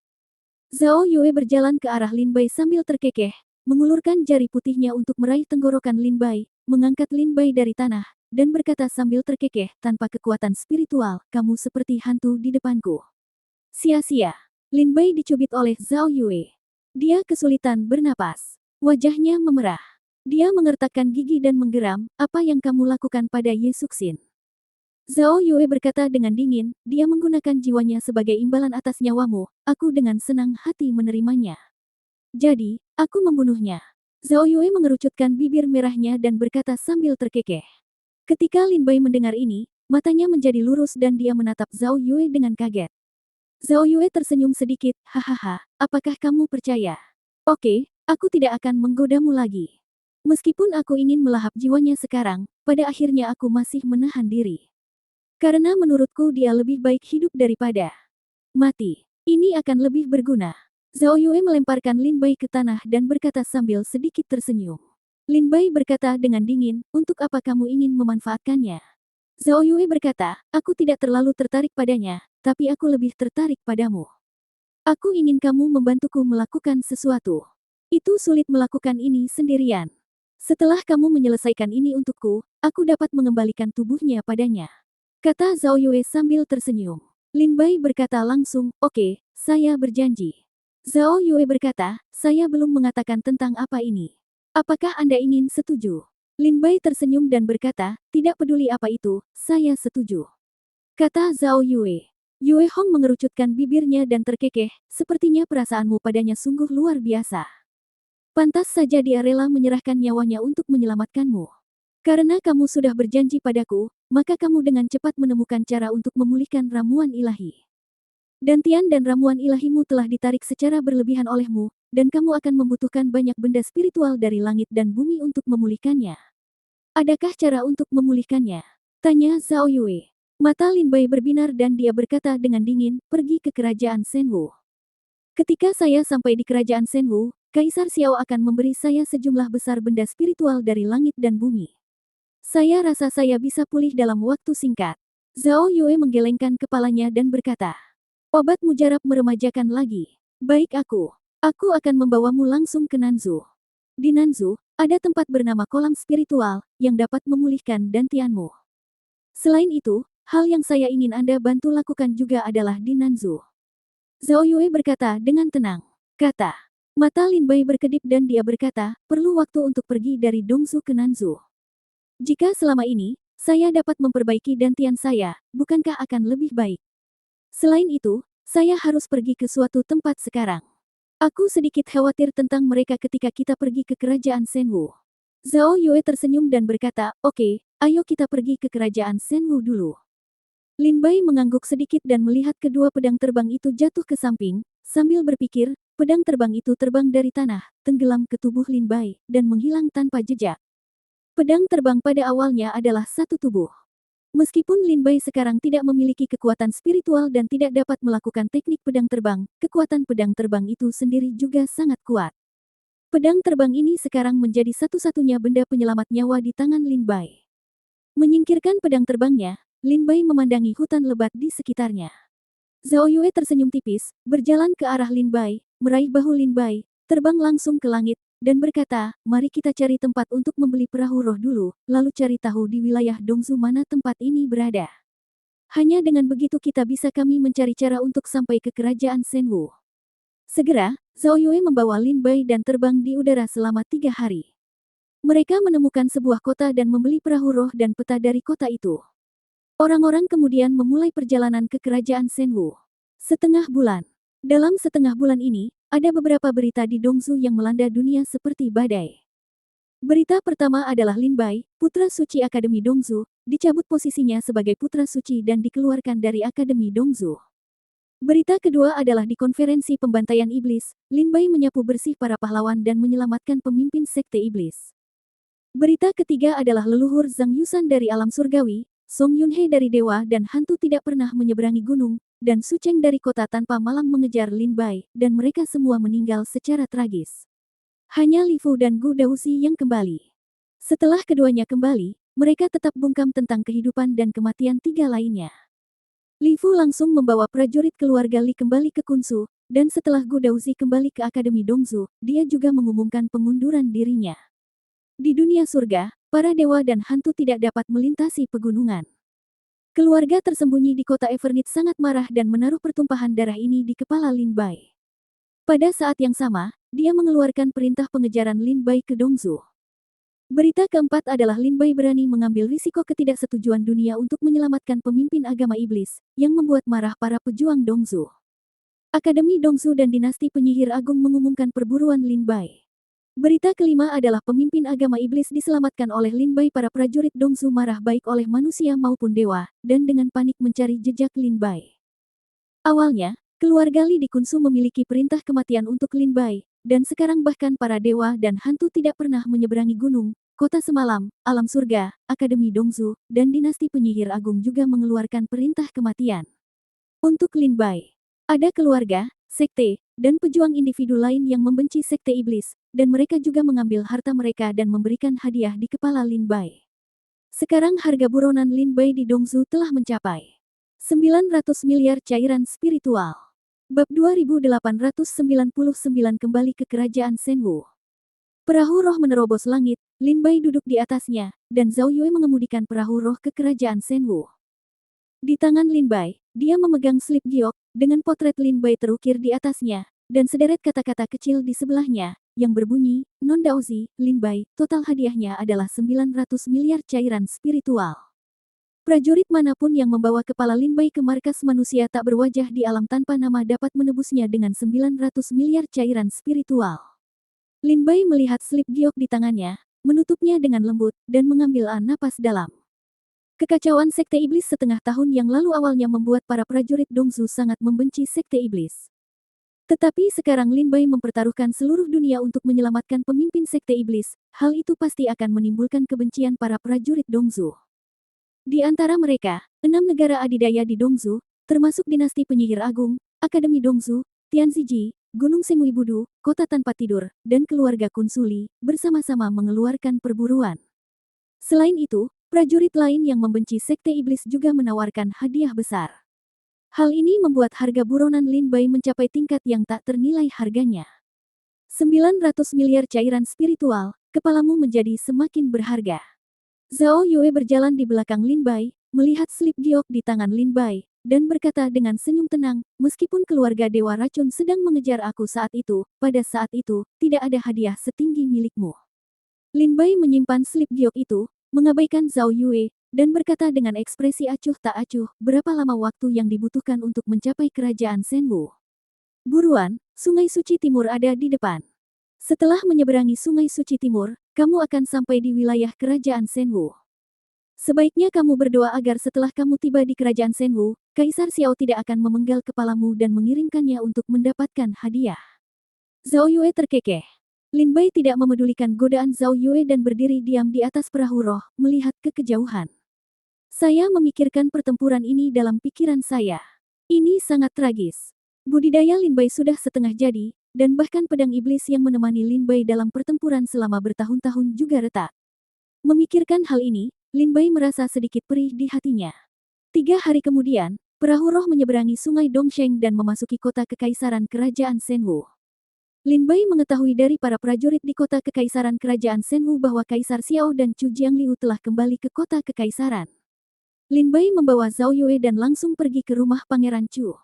Zhao Yue berjalan ke arah Lin Bai sambil terkekeh, mengulurkan jari putihnya untuk meraih tenggorokan Lin Bai, mengangkat Lin Bai dari tanah, dan berkata sambil terkekeh, tanpa kekuatan spiritual, kamu seperti hantu di depanku. Sia-sia. Lin Bai dicubit oleh Zhao Yue. Dia kesulitan bernapas. Wajahnya memerah. Dia mengertakkan gigi dan menggeram, apa yang kamu lakukan pada Ye Suxin? Zhao Yue berkata dengan dingin, dia menggunakan jiwanya sebagai imbalan atas nyawamu, aku dengan senang hati menerimanya. Jadi, aku membunuhnya. Zhao Yue mengerucutkan bibir merahnya dan berkata sambil terkekeh. Ketika Lin Bai mendengar ini, matanya menjadi lurus dan dia menatap Zhao Yue dengan kaget. Zhao Yue tersenyum sedikit, hahaha, apakah kamu percaya? Oke, aku tidak akan menggodamu lagi. Meskipun aku ingin melahap jiwanya sekarang, pada akhirnya aku masih menahan diri. Karena menurutku dia lebih baik hidup daripada mati. Ini akan lebih berguna. Zhao Yue melemparkan Lin Bai ke tanah dan berkata sambil sedikit tersenyum. Lin Bai berkata dengan dingin, untuk apa kamu ingin memanfaatkannya? Zhao Yue berkata, aku tidak terlalu tertarik padanya, tapi aku lebih tertarik padamu. Aku ingin kamu membantuku melakukan sesuatu. Itu sulit melakukan ini sendirian. Setelah kamu menyelesaikan ini untukku, aku dapat mengembalikan tubuhnya padanya. Kata Zhao Yue sambil tersenyum. Lin Bai berkata langsung, oke, saya berjanji. Zhao Yue berkata, saya belum mengatakan tentang apa ini. Apakah Anda ingin setuju? Lin Bai tersenyum dan berkata, tidak peduli apa itu, saya setuju. Kata Zhao Yue. Yue Hong mengerucutkan bibirnya dan terkekeh, sepertinya perasaanmu padanya sungguh luar biasa. Pantas saja dia rela menyerahkan nyawanya untuk menyelamatkanmu. Karena kamu sudah berjanji padaku, maka kamu dengan cepat menemukan cara untuk memulihkan ramuan ilahi. Dantian dan ramuan ilahimu telah ditarik secara berlebihan olehmu, dan kamu akan membutuhkan banyak benda spiritual dari langit dan bumi untuk memulihkannya. Adakah cara untuk memulihkannya? Tanya Zhao Yue. Mata Lin Bai berbinar dan dia berkata dengan dingin, pergi ke kerajaan Shenwu. Ketika saya sampai di kerajaan Shenwu, Kaisar Xiao akan memberi saya sejumlah besar benda spiritual dari langit dan bumi. Saya rasa saya bisa pulih dalam waktu singkat. Zhao Yue menggelengkan kepalanya dan berkata, obat mujarab meremajakan lagi. Baik aku. Aku akan membawamu langsung ke Nanzu. Di Nanzu, ada tempat bernama kolam spiritual, yang dapat memulihkan dantianmu. Selain itu, hal yang saya ingin Anda bantu lakukan juga adalah di Nanzu. Zhao Yue berkata dengan tenang. Kata. Mata Lin Bai berkedip dan dia berkata, perlu waktu untuk pergi dari Dongzu ke Nanzu. Jika selama ini, saya dapat memperbaiki dantian saya, bukankah akan lebih baik? Selain itu, saya harus pergi ke suatu tempat sekarang. Aku sedikit khawatir tentang mereka ketika kita pergi ke kerajaan Shenwu. Zhao Yue tersenyum dan berkata, oke, ayo kita pergi ke kerajaan Shenwu dulu. Lin Bai mengangguk sedikit dan melihat kedua pedang terbang itu jatuh ke samping, sambil berpikir, pedang terbang itu terbang dari tanah, tenggelam ke tubuh Lin Bai, dan menghilang tanpa jejak. Pedang terbang pada awalnya adalah satu tubuh. Meskipun Lin Bai sekarang tidak memiliki kekuatan spiritual dan tidak dapat melakukan teknik pedang terbang, kekuatan pedang terbang itu sendiri juga sangat kuat. Pedang terbang ini sekarang menjadi satu-satunya benda penyelamat nyawa di tangan Lin Bai. Menyingkirkan pedang terbangnya, Lin Bai memandangi hutan lebat di sekitarnya. Zhao Yue tersenyum tipis, berjalan ke arah Lin Bai, meraih bahu Lin Bai, terbang langsung ke langit, dan berkata, mari kita cari tempat untuk membeli perahu roh dulu, lalu cari tahu di wilayah Dongzu mana tempat ini berada. Hanya dengan begitu kita bisa kami mencari cara untuk sampai ke kerajaan Shenwu. Segera, Zhao Yue membawa Lin Bai dan terbang di udara selama 3 hari. Mereka menemukan sebuah kota dan membeli perahu roh dan peta dari kota itu. Orang-orang kemudian memulai perjalanan ke kerajaan Shenwu. Setengah bulan. Dalam setengah bulan ini, ada beberapa berita di Dongzu yang melanda dunia seperti badai. Berita pertama adalah Lin Bai, putra suci Akademi Dongzu, dicabut posisinya sebagai putra suci dan dikeluarkan dari Akademi Dongzu. Berita kedua adalah di konferensi pembantaian iblis, Lin Bai menyapu bersih para pahlawan dan menyelamatkan pemimpin sekte iblis. Berita ketiga adalah leluhur Zhang Yusan dari alam surgawi, Song Yunhe dari dewa dan hantu tidak pernah menyeberangi gunung, dan Su Cheng dari kota tanpa malam mengejar Lin Bai, dan mereka semua meninggal secara tragis. Hanya Li Fu dan Gu Daoxi yang kembali. Setelah keduanya kembali, mereka tetap bungkam tentang kehidupan dan kematian 3 lainnya. Li Fu langsung membawa prajurit keluarga Li kembali ke Kunsu, dan setelah Gu Daoxi kembali ke Akademi Dongzu, dia juga mengumumkan pengunduran dirinya. Di dunia surga, para dewa dan hantu tidak dapat melintasi pegunungan. Keluarga tersembunyi di kota Evernit sangat marah dan menaruh pertumpahan darah ini di kepala Lin Bai. Pada saat yang sama, dia mengeluarkan perintah pengejaran Lin Bai ke Dongzu. Berita keempat adalah Lin Bai berani mengambil risiko ketidaksetujuan dunia untuk menyelamatkan pemimpin agama iblis, yang membuat marah para pejuang Dongzu. Akademi Dongzu dan dinasti penyihir agung mengumumkan perburuan Lin Bai. Berita kelima adalah pemimpin agama iblis diselamatkan oleh Lin Bai. Para prajurit Dongzu marah baik oleh manusia maupun dewa, dan dengan panik mencari jejak Lin Bai. Awalnya, keluarga Li di Kunsu memiliki perintah kematian untuk Lin Bai, dan sekarang bahkan para dewa dan hantu tidak pernah menyeberangi gunung, kota semalam, alam surga, Akademi Dongzu, dan dinasti penyihir agung juga mengeluarkan perintah kematian. Untuk Lin Bai, ada keluarga, sekte, dan pejuang individu lain yang membenci sekte iblis, dan mereka juga mengambil harta mereka dan memberikan hadiah di kepala Lin Bai. Sekarang harga buronan Lin Bai di Dongzu telah mencapai 900 miliar cairan spiritual. Bab 2899 kembali ke kerajaan Shenwu. Perahu roh menerobos langit, Lin Bai duduk di atasnya, dan Zhao Yue mengemudikan perahu roh ke kerajaan Shenwu. Di tangan Lin Bai, dia memegang slip giok, dengan potret Lin Bai terukir di atasnya, dan sederet kata-kata kecil di sebelahnya, yang berbunyi, Non Daozi, Lin Bai, total hadiahnya adalah 900 miliar cairan spiritual. Prajurit manapun yang membawa kepala Lin Bai ke markas manusia tak berwajah di alam tanpa nama dapat menebusnya dengan 900 miliar cairan spiritual. Lin Bai melihat slip giok di tangannya, menutupnya dengan lembut, dan mengambil napas dalam. Kekacauan sekte iblis setengah tahun yang lalu awalnya membuat para prajurit Dongzu sangat membenci sekte iblis. Tetapi sekarang Lin Bai mempertaruhkan seluruh dunia untuk menyelamatkan pemimpin sekte iblis, hal itu pasti akan menimbulkan kebencian para prajurit Dongzu. Di antara mereka, 6 negara adidaya di Dongzu, termasuk dinasti penyihir agung, Akademi Dongzu, Tianziji, Gunung Sengui-Budu, Kota Tanpa Tidur, dan keluarga Kunsuli, bersama-sama mengeluarkan perburuan. Selain itu, prajurit lain yang membenci sekte iblis juga menawarkan hadiah besar. Hal ini membuat harga buronan Lin Bai mencapai tingkat yang tak ternilai harganya. 900 miliar cairan spiritual, kepalamu menjadi semakin berharga. Zhao Yue berjalan di belakang Lin Bai, melihat slip giok di tangan Lin Bai, dan berkata dengan senyum tenang, meskipun keluarga Dewa Racun sedang mengejar aku saat itu, pada saat itu, tidak ada hadiah setinggi milikmu. Lin Bai menyimpan slip giok itu, mengabaikan Zhao Yue, dan berkata dengan ekspresi acuh tak acuh, berapa lama waktu yang dibutuhkan untuk mencapai kerajaan Shenwu? Buruan, Sungai Suci Timur ada di depan. Setelah menyeberangi Sungai Suci Timur, kamu akan sampai di wilayah kerajaan Shenwu. Sebaiknya kamu berdoa agar setelah kamu tiba di kerajaan Shenwu, Kaisar Xiao tidak akan memenggal kepalamu dan mengirimkannya untuk mendapatkan hadiah. Zhao Yue terkekeh. Lin Bai tidak memedulikan godaan Zhao Yue dan berdiri diam di atas perahu roh, melihat ke kejauhan. Saya memikirkan pertempuran ini dalam pikiran saya. Ini sangat tragis. Budidaya Lin Bai sudah setengah jadi, dan bahkan pedang iblis yang menemani Lin Bai dalam pertempuran selama bertahun-tahun juga retak. Memikirkan hal ini, Lin Bai merasa sedikit perih di hatinya. 3 hari kemudian, perahu roh menyeberangi sungai Dongsheng dan memasuki kota kekaisaran kerajaan Shenwu. Lin Bai mengetahui dari para prajurit di kota kekaisaran kerajaan Shenwu bahwa Kaisar Xiao dan Chu Jiangliu telah kembali ke kota kekaisaran. Lin Bai membawa Zhao Yue dan langsung pergi ke rumah Pangeran Chu.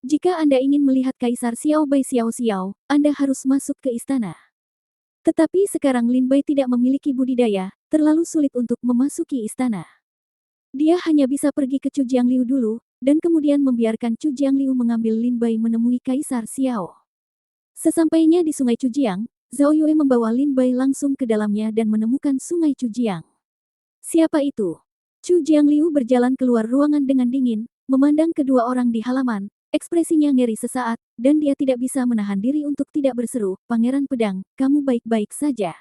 Jika Anda ingin melihat Kaisar Xiao Bai Xiao Xiao, Anda harus masuk ke istana. Tetapi sekarang Lin Bai tidak memiliki budidaya, terlalu sulit untuk memasuki istana. Dia hanya bisa pergi ke Chu Jiangliu dulu, dan kemudian membiarkan Chu Jiangliu mengambil Lin Bai menemui Kaisar Xiao. Sesampainya di Sungai Chujiang, Zhao Yue membawa Lin Bai langsung ke dalamnya dan menemukan Sungai Chujiang. Siapa itu? Chu Jiangliu berjalan keluar ruangan dengan dingin, memandang kedua orang di halaman, ekspresinya ngeri sesaat, dan dia tidak bisa menahan diri untuk tidak berseru, "Pangeran Pedang, kamu baik-baik saja?"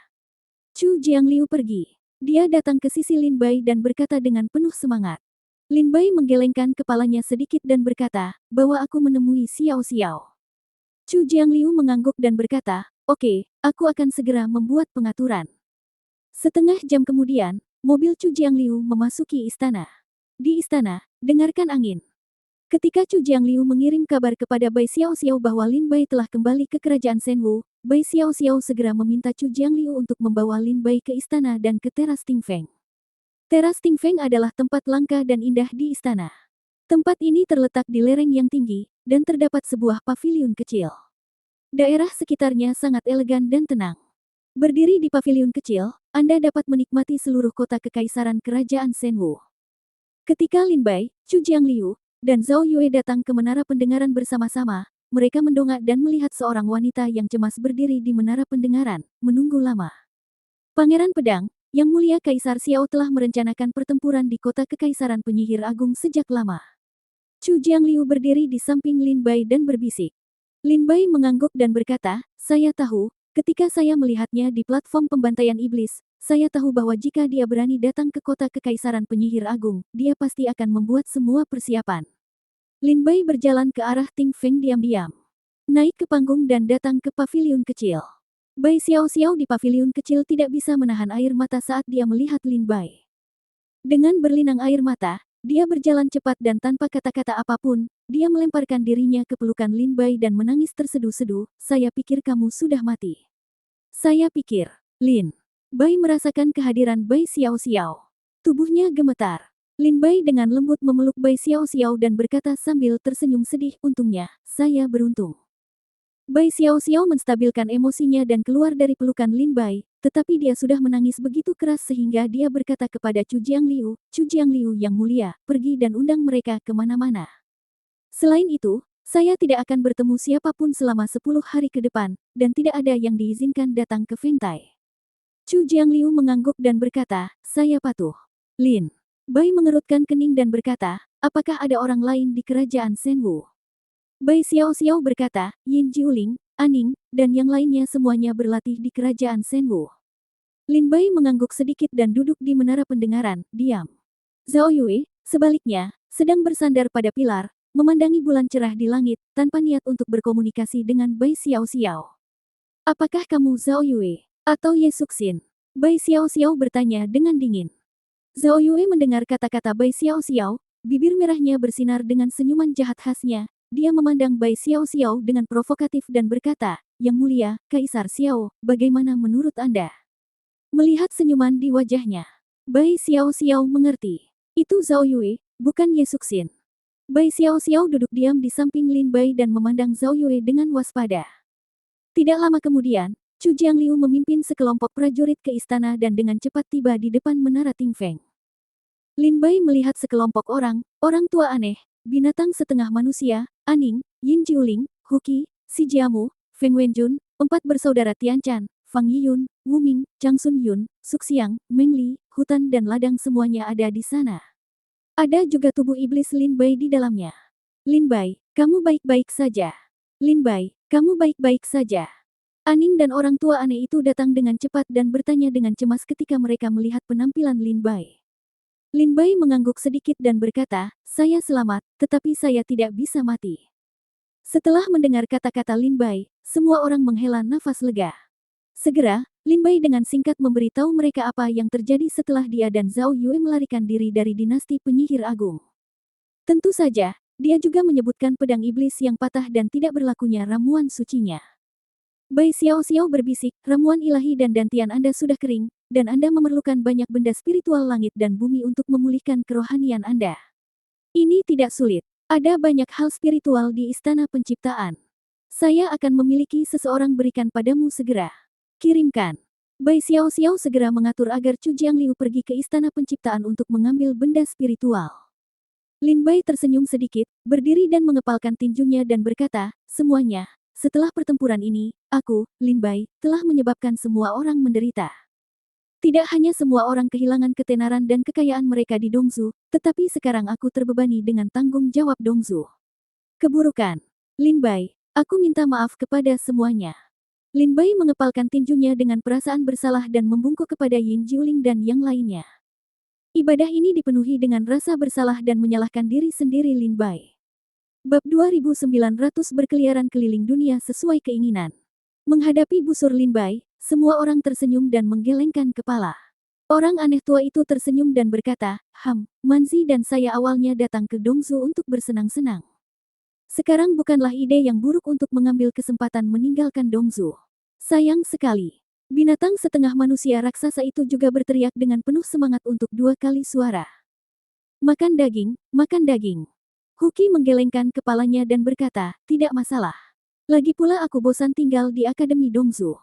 Chu Jiangliu pergi. Dia datang ke sisi Lin Bai dan berkata dengan penuh semangat. Lin Bai menggelengkan kepalanya sedikit dan berkata, "Bahwa aku menemui Xiao Xiao." Chu Jiangliu mengangguk dan berkata, "Oke, aku akan segera membuat pengaturan." Setengah jam kemudian, mobil Chu Jiangliu memasuki istana. Di istana, dengarkan angin. Ketika Chu Jiangliu mengirim kabar kepada Bai Xiao Xiao bahwa Lin Bai telah kembali ke kerajaan Shenwu, Bai Xiao Xiao segera meminta Chu Jiangliu untuk membawa Lin Bai ke istana dan ke teras Tingfeng. Teras Tingfeng adalah tempat langka dan indah di istana. Tempat ini terletak di lereng yang tinggi, dan terdapat sebuah paviliun kecil. Daerah sekitarnya sangat elegan dan tenang. Berdiri di paviliun kecil, Anda dapat menikmati seluruh kota kekaisaran kerajaan Shenwu. Ketika Lin Bai, Chu Jiangliu, dan Zhao Yue datang ke menara pendengaran bersama-sama, mereka mendongak dan melihat seorang wanita yang cemas berdiri di menara pendengaran, menunggu lama. Pangeran Pedang, Yang Mulia Kaisar Xiao telah merencanakan pertempuran di kota kekaisaran penyihir agung sejak lama. Chu Jiangliu berdiri di samping Lin Bai dan berbisik. Lin Bai mengangguk dan berkata, "Saya tahu, ketika saya melihatnya di platform pembantaian iblis, saya tahu bahwa jika dia berani datang ke kota kekaisaran penyihir agung, dia pasti akan membuat semua persiapan." Lin Bai berjalan ke arah Tingfeng diam-diam. Naik ke panggung dan datang ke paviliun kecil. Bai Xiao Xiao di paviliun kecil tidak bisa menahan air mata saat dia melihat Lin Bai. Dengan berlinang air mata, dia berjalan cepat dan tanpa kata-kata apapun, dia melemparkan dirinya ke pelukan Lin Bai dan menangis terseduh-seduh, "Saya pikir kamu sudah mati." "Saya pikir." Lin Bai merasakan kehadiran Bai Xiao Xiao. Tubuhnya gemetar. Lin Bai dengan lembut memeluk Bai Xiao Xiao dan berkata sambil tersenyum sedih, "Untungnya, saya beruntung." Bai Xiao Xiao menstabilkan emosinya dan keluar dari pelukan Lin Bai, tetapi dia sudah menangis begitu keras sehingga dia berkata kepada Chu Jiangliu, "Chu Jiangliu yang mulia, pergi dan undang mereka kemana-mana. Selain itu, saya tidak akan bertemu siapapun selama 10 hari ke depan, dan tidak ada yang diizinkan datang ke Fengtai." Chu Jiangliu mengangguk dan berkata, "Saya patuh." Lin Bai mengerutkan kening dan berkata, "Apakah ada orang lain di kerajaan Shenwu?" Bai Xiao Xiao berkata, "Yin Jiuling, Aning, dan yang lainnya semuanya berlatih di kerajaan Shenwu." Lin Bai mengangguk sedikit dan duduk di menara pendengaran, diam. Zhao Yue, sebaliknya, sedang bersandar pada pilar, memandangi bulan cerah di langit, tanpa niat untuk berkomunikasi dengan Bai Xiao Xiao. "Apakah kamu Zhao Yue? Atau Ye Suxin?" Bai Xiao Xiao bertanya dengan dingin. Zhao Yue mendengar kata-kata Bai Xiao Xiao, bibir merahnya bersinar dengan senyuman jahat khasnya. Dia memandang Bai Xiao Xiao dengan provokatif dan berkata, "Yang Mulia, Kaisar Xiao, bagaimana menurut Anda?" Melihat senyuman di wajahnya, Bai Xiao Xiao mengerti. Itu Zhao Yue, bukan Ye Suxin. Bai Xiao Xiao duduk diam di samping Lin Bai dan memandang Zhao Yue dengan waspada. Tidak lama kemudian, Chu Jiangliu memimpin sekelompok prajurit ke istana dan dengan cepat tiba di depan menara Tingfeng. Lin Bai melihat sekelompok orang tua aneh, binatang setengah manusia, Aning, Yin Jiuling, Huqi, Si Jiamu, Feng Wenjun, 4 bersaudara Tianchan, Fang Yiyun, Wu Ming, Chang Sun Yun, Suxiang, Meng Li, Hutan dan ladang semuanya ada di sana. Ada juga tubuh iblis Lin Bai di dalamnya. "Lin Bai, kamu baik-baik saja." "Lin Bai, kamu baik-baik saja." Aning dan orang tua aneh itu datang dengan cepat dan bertanya dengan cemas ketika mereka melihat penampilan Lin Bai. Lin Bai mengangguk sedikit dan berkata, "Saya selamat, tetapi saya tidak bisa mati." Setelah mendengar kata-kata Lin Bai, semua orang menghela nafas lega. Segera, Lin Bai dengan singkat memberitahu mereka apa yang terjadi setelah dia dan Zhao Yue melarikan diri dari dinasti penyihir agung. Tentu saja, Dia juga menyebutkan pedang iblis yang patah dan tidak berlakunya ramuan sucinya. Bai Xiao berbisik, ramuan ilahi dan dantian Anda sudah kering, dan Anda memerlukan banyak benda spiritual langit dan bumi untuk memulihkan kerohanian Anda. Ini tidak sulit. Ada banyak hal spiritual di Istana Penciptaan. Saya akan memiliki seseorang berikan padamu segera. Kirimkan. Bai Xiao segera mengatur agar Chu Jiangliu pergi ke Istana Penciptaan untuk mengambil benda spiritual. Lin Bai tersenyum sedikit, berdiri dan mengepalkan tinjunya dan berkata, semuanya, setelah pertempuran ini, aku, Lin Bai, telah menyebabkan semua orang menderita. Tidak hanya semua orang kehilangan ketenaran dan kekayaan mereka di Dongzu, tetapi sekarang aku terbebani dengan tanggung jawab Dongzu. Keburukan. Lin Bai, aku minta maaf kepada semuanya. Lin Bai mengepalkan tinjunya dengan perasaan bersalah dan membungkuk kepada Yin Jiuling dan yang lainnya. Ibadah ini dipenuhi dengan rasa bersalah dan menyalahkan diri sendiri Lin Bai. Bab 2900 berkeliaran keliling dunia sesuai keinginan. Menghadapi busur Lin Bai, semua orang tersenyum dan menggelengkan kepala. Orang aneh tua itu tersenyum dan berkata, Manzi dan saya awalnya datang ke Dongzu untuk bersenang-senang. Sekarang bukanlah ide yang buruk untuk mengambil kesempatan meninggalkan Dongzu. Sayang sekali. Binatang setengah manusia raksasa itu juga berteriak dengan penuh semangat untuk 2 kali suara. Makan daging, makan daging. Huki menggelengkan kepalanya dan berkata, tidak masalah. Lagi pula aku bosan tinggal di Akademi Dongzu.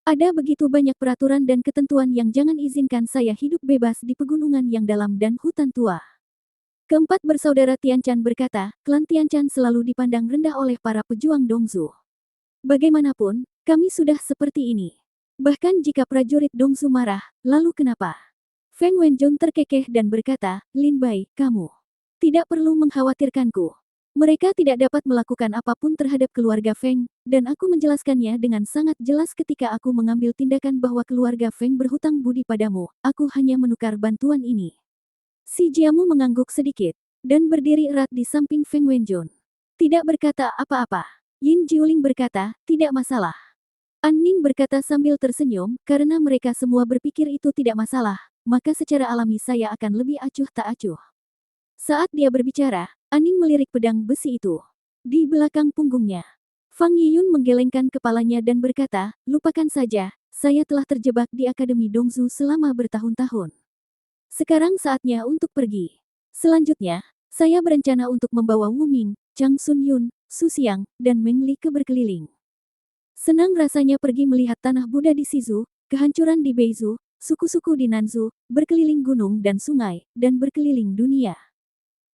Ada begitu banyak peraturan dan ketentuan yang jangan izinkan saya hidup bebas di pegunungan yang dalam dan hutan tua. Keempat bersaudara Tianchan berkata, klan Tianchan selalu dipandang rendah oleh para pejuang Dongzu. Bagaimanapun, kami sudah seperti ini. Bahkan jika prajurit Dongzu marah, lalu kenapa? Feng Wenjun terkekeh dan berkata, Lin Bai, kamu tidak perlu mengkhawatirkanku. Mereka tidak dapat melakukan apapun terhadap keluarga Feng, dan aku menjelaskannya dengan sangat jelas ketika aku mengambil tindakan bahwa keluarga Feng berhutang budi padamu, aku hanya menukar bantuan ini. Si Jiamu mengangguk sedikit, dan berdiri erat di samping Feng Wenjun. Tidak berkata apa-apa. Yin Jiuling berkata, tidak masalah. An Ning berkata sambil tersenyum, karena mereka semua berpikir itu tidak masalah, maka secara alami saya akan lebih acuh tak acuh. Saat dia berbicara, Aning melirik pedang besi itu di belakang punggungnya. Fang Yiyun menggelengkan kepalanya dan berkata, lupakan saja, saya telah terjebak di Akademi Dongzu selama bertahun-tahun. Sekarang saatnya untuk pergi. Selanjutnya, saya berencana untuk membawa Wu Ming, Chang Sun Yun, Su Xiang, dan Meng Li ke berkeliling. Senang rasanya pergi melihat tanah Buddha di Shizu, kehancuran di Beizu, suku-suku di Nanzu, berkeliling gunung dan sungai, dan berkeliling dunia.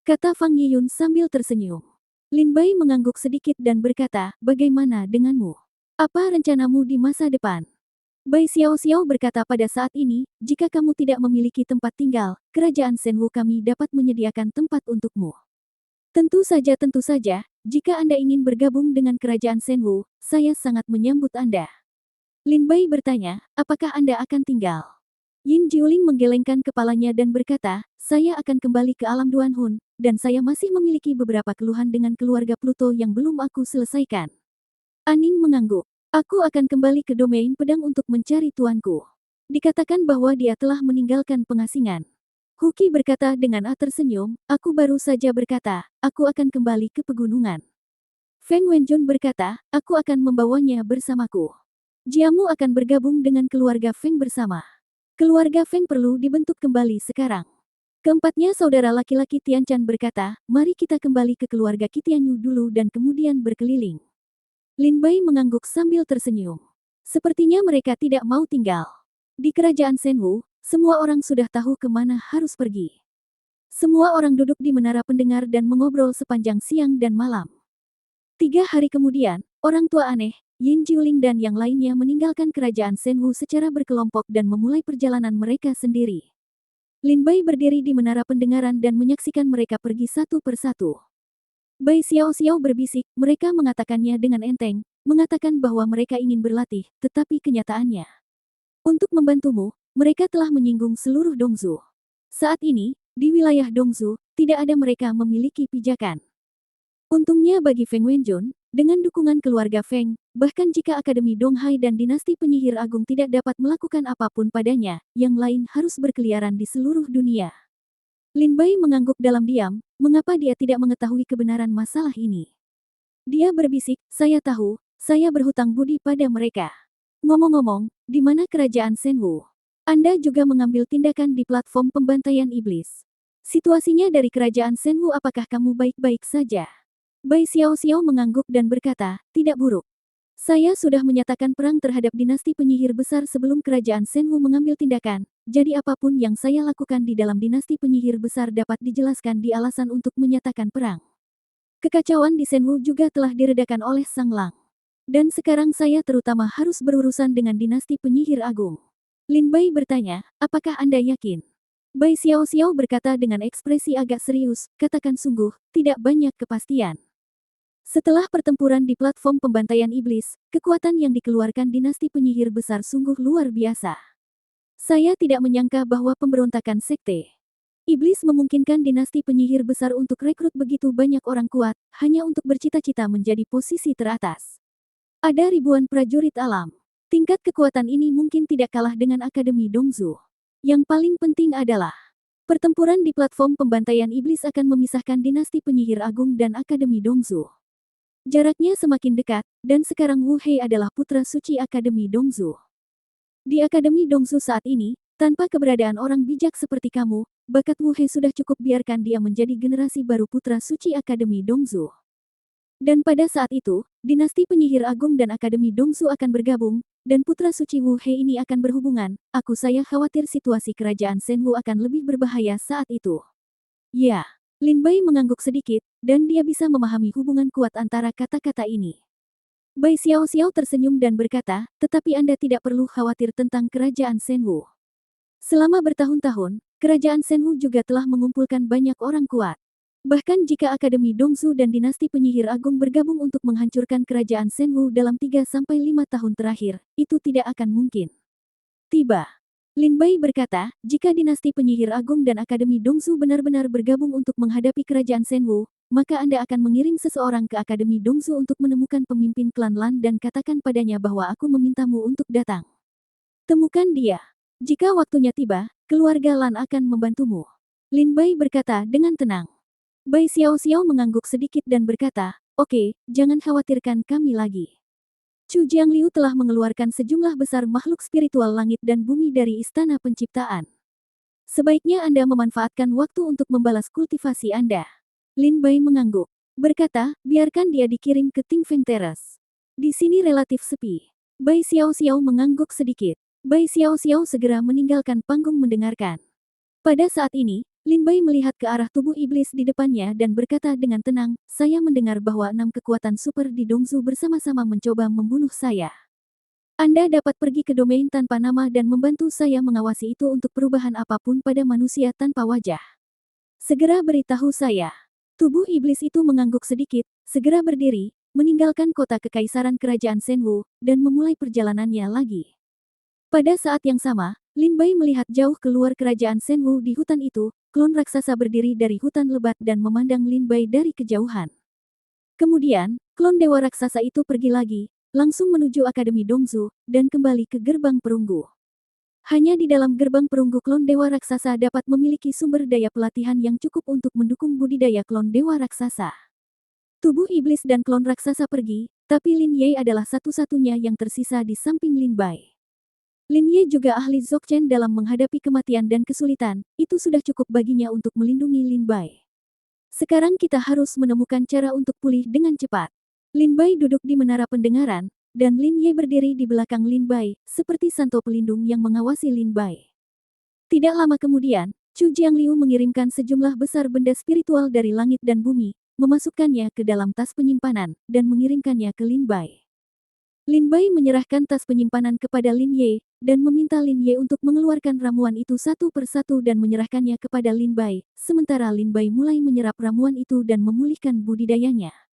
Kata Fang Yiyun sambil tersenyum. Lin Bai mengangguk sedikit dan berkata, bagaimana denganmu? Apa rencanamu di masa depan? Bai Xiao berkata pada saat ini, jika kamu tidak memiliki tempat tinggal, kerajaan Shenwu kami dapat menyediakan tempat untukmu. Tentu saja, jika Anda ingin bergabung dengan kerajaan Shenwu, saya sangat menyambut Anda. Lin Bai bertanya, apakah Anda akan tinggal? Yin Jiuling menggelengkan kepalanya dan berkata, saya akan kembali ke alam Duanhun, dan saya masih memiliki beberapa keluhan dengan keluarga Pluto yang belum aku selesaikan. Aning mengangguk. Aku akan kembali ke domain pedang untuk mencari tuanku. Dikatakan bahwa dia telah meninggalkan pengasingan. Huki berkata dengan tersenyum, aku baru saja berkata, aku akan kembali ke pegunungan. Feng Wenjun berkata, aku akan membawanya bersamaku. Jiamu akan bergabung dengan keluarga Feng bersama. Keluarga Feng perlu dibentuk kembali sekarang. Keempatnya saudara laki-laki Tianchan berkata, mari kita kembali ke keluarga Kitianyu dulu dan kemudian berkeliling. Lin Bai mengangguk sambil tersenyum. Sepertinya mereka tidak mau tinggal. Di kerajaan Shenwu, semua orang sudah tahu kemana harus pergi. Semua orang duduk di menara pendengar dan mengobrol sepanjang siang dan malam. 3 hari kemudian, orang tua aneh, Yin Jiuling dan yang lainnya meninggalkan kerajaan Shenwu secara berkelompok dan memulai perjalanan mereka sendiri. Lin Bai berdiri di menara pendengaran dan menyaksikan mereka pergi satu persatu. Bai Xiao berbisik, mereka mengatakannya dengan enteng, mengatakan bahwa mereka ingin berlatih, tetapi kenyataannya. Untuk membantumu, mereka telah menyinggung seluruh Dongzu. Saat ini, di wilayah Dongzu, tidak ada mereka memiliki pijakan. Untungnya bagi Feng Wenjun, dengan dukungan keluarga Feng, bahkan jika Akademi Donghai dan dinasti penyihir agung tidak dapat melakukan apapun padanya, yang lain harus berkeliaran di seluruh dunia. Lin Bai mengangguk dalam diam, mengapa dia tidak mengetahui kebenaran masalah ini. Dia berbisik, saya tahu, saya berhutang budi pada mereka. Ngomong-ngomong, di mana kerajaan Shenwu? Anda juga mengambil tindakan di platform pembantaian iblis. Situasinya dari kerajaan Shenwu, apakah kamu baik-baik saja? Bai Xiao-xiao mengangguk dan berkata, tidak buruk. Saya sudah menyatakan perang terhadap dinasti penyihir besar sebelum kerajaan Shenwu mengambil tindakan, jadi apapun yang saya lakukan di dalam dinasti penyihir besar dapat dijelaskan di alasan untuk menyatakan perang. Kekacauan di Shenwu juga telah diredakan oleh Sang Lang. Dan sekarang saya terutama harus berurusan dengan dinasti penyihir agung. Lin Bai bertanya, apakah Anda yakin? Bai Xiao-xiao berkata dengan ekspresi agak serius, katakan sungguh, tidak banyak kepastian. Setelah pertempuran di platform pembantaian iblis, kekuatan yang dikeluarkan dinasti penyihir besar sungguh luar biasa. Saya tidak menyangka bahwa pemberontakan sekte iblis memungkinkan dinasti penyihir besar untuk rekrut begitu banyak orang kuat, hanya untuk bercita-cita menjadi posisi teratas. Ada ribuan prajurit alam. Tingkat kekuatan ini mungkin tidak kalah dengan Akademi Dongzu. Yang paling penting adalah pertempuran di platform pembantaian iblis akan memisahkan dinasti penyihir agung dan Akademi Dongzu. Jaraknya semakin dekat, dan sekarang Wu Hei adalah putra suci Akademi Dongzu. Di Akademi Dongzu saat ini, tanpa keberadaan orang bijak seperti kamu, bakat Wu Hei sudah cukup, biarkan dia menjadi generasi baru putra suci Akademi Dongzu. Dan pada saat itu, dinasti penyihir agung dan Akademi Dongzu akan bergabung, dan putra suci Wu Hei ini akan berhubungan. Saya khawatir situasi kerajaan Shenwu akan lebih berbahaya saat itu. Ya. Lin Bai mengangguk sedikit, dan dia bisa memahami hubungan kuat antara kata-kata ini. Bai Xiao-xiao tersenyum dan berkata, tetapi Anda tidak perlu khawatir tentang kerajaan Shenwu. Selama bertahun-tahun, kerajaan Shenwu juga telah mengumpulkan banyak orang kuat. Bahkan jika Akademi Dongzu dan dinasti penyihir agung bergabung untuk menghancurkan kerajaan Shenwu dalam 3-5 tahun terakhir, itu tidak akan mungkin. Tiba. Lin Bai berkata, jika dinasti penyihir agung dan Akademi Dongzu benar-benar bergabung untuk menghadapi kerajaan Shenwu, maka Anda akan mengirim seseorang ke Akademi Dongzu untuk menemukan pemimpin klan Lan dan katakan padanya bahwa aku memintamu untuk datang. Temukan dia. Jika waktunya tiba, keluarga Lan akan membantumu. Lin Bai berkata dengan tenang. Bai Xiao-xiao mengangguk sedikit dan berkata, oke, jangan khawatirkan kami lagi. Chu Jiangliu telah mengeluarkan sejumlah besar makhluk spiritual langit dan bumi dari Istana Penciptaan. Sebaiknya Anda memanfaatkan waktu untuk membalas kultivasi Anda. Lin Bai mengangguk. Berkata, biarkan dia dikirim ke Tingfeng Terrace. Di sini relatif sepi. Bai Xiao-xiao mengangguk sedikit. Bai Xiao-xiao segera meninggalkan panggung mendengarkan. Pada saat ini, Lin Bai melihat ke arah tubuh iblis di depannya dan berkata dengan tenang, saya mendengar bahwa 6 kekuatan super di Dongzu bersama-sama mencoba membunuh saya. Anda dapat pergi ke domain tanpa nama dan membantu saya mengawasi itu untuk perubahan apapun pada manusia tanpa wajah. Segera beritahu saya. Tubuh iblis itu mengangguk sedikit, segera berdiri, meninggalkan kota kekaisaran kerajaan Shenwu, dan memulai perjalanannya lagi. Pada saat yang sama, Lin Bai melihat jauh keluar kerajaan Shenwu di hutan itu, klon raksasa berdiri dari hutan lebat dan memandang Lin Bai dari kejauhan. Kemudian, klon dewa raksasa itu pergi lagi, langsung menuju Akademi Dongzu, dan kembali ke gerbang perunggu. Hanya di dalam gerbang perunggu klon dewa raksasa dapat memiliki sumber daya pelatihan yang cukup untuk mendukung budidaya klon dewa raksasa. Tubuh iblis dan klon raksasa pergi, tapi Lin Ye adalah satu-satunya yang tersisa di samping Lin Bai. Lin Ye juga ahli Dzogchen dalam menghadapi kematian dan kesulitan, itu sudah cukup baginya untuk melindungi Lin Bai. Sekarang kita harus menemukan cara untuk pulih dengan cepat. Lin Bai duduk di menara pendengaran, dan Lin Ye berdiri di belakang Lin Bai, seperti santo pelindung yang mengawasi Lin Bai. Tidak lama kemudian, Chu Jiangliu mengirimkan sejumlah besar benda spiritual dari langit dan bumi, memasukkannya ke dalam tas penyimpanan, dan mengirimkannya ke Lin Bai. Lin Bai menyerahkan tas penyimpanan kepada Lin Ye, dan meminta Lin Ye untuk mengeluarkan ramuan itu satu persatu dan menyerahkannya kepada Lin Bai, sementara Lin Bai mulai menyerap ramuan itu dan memulihkan budidayanya.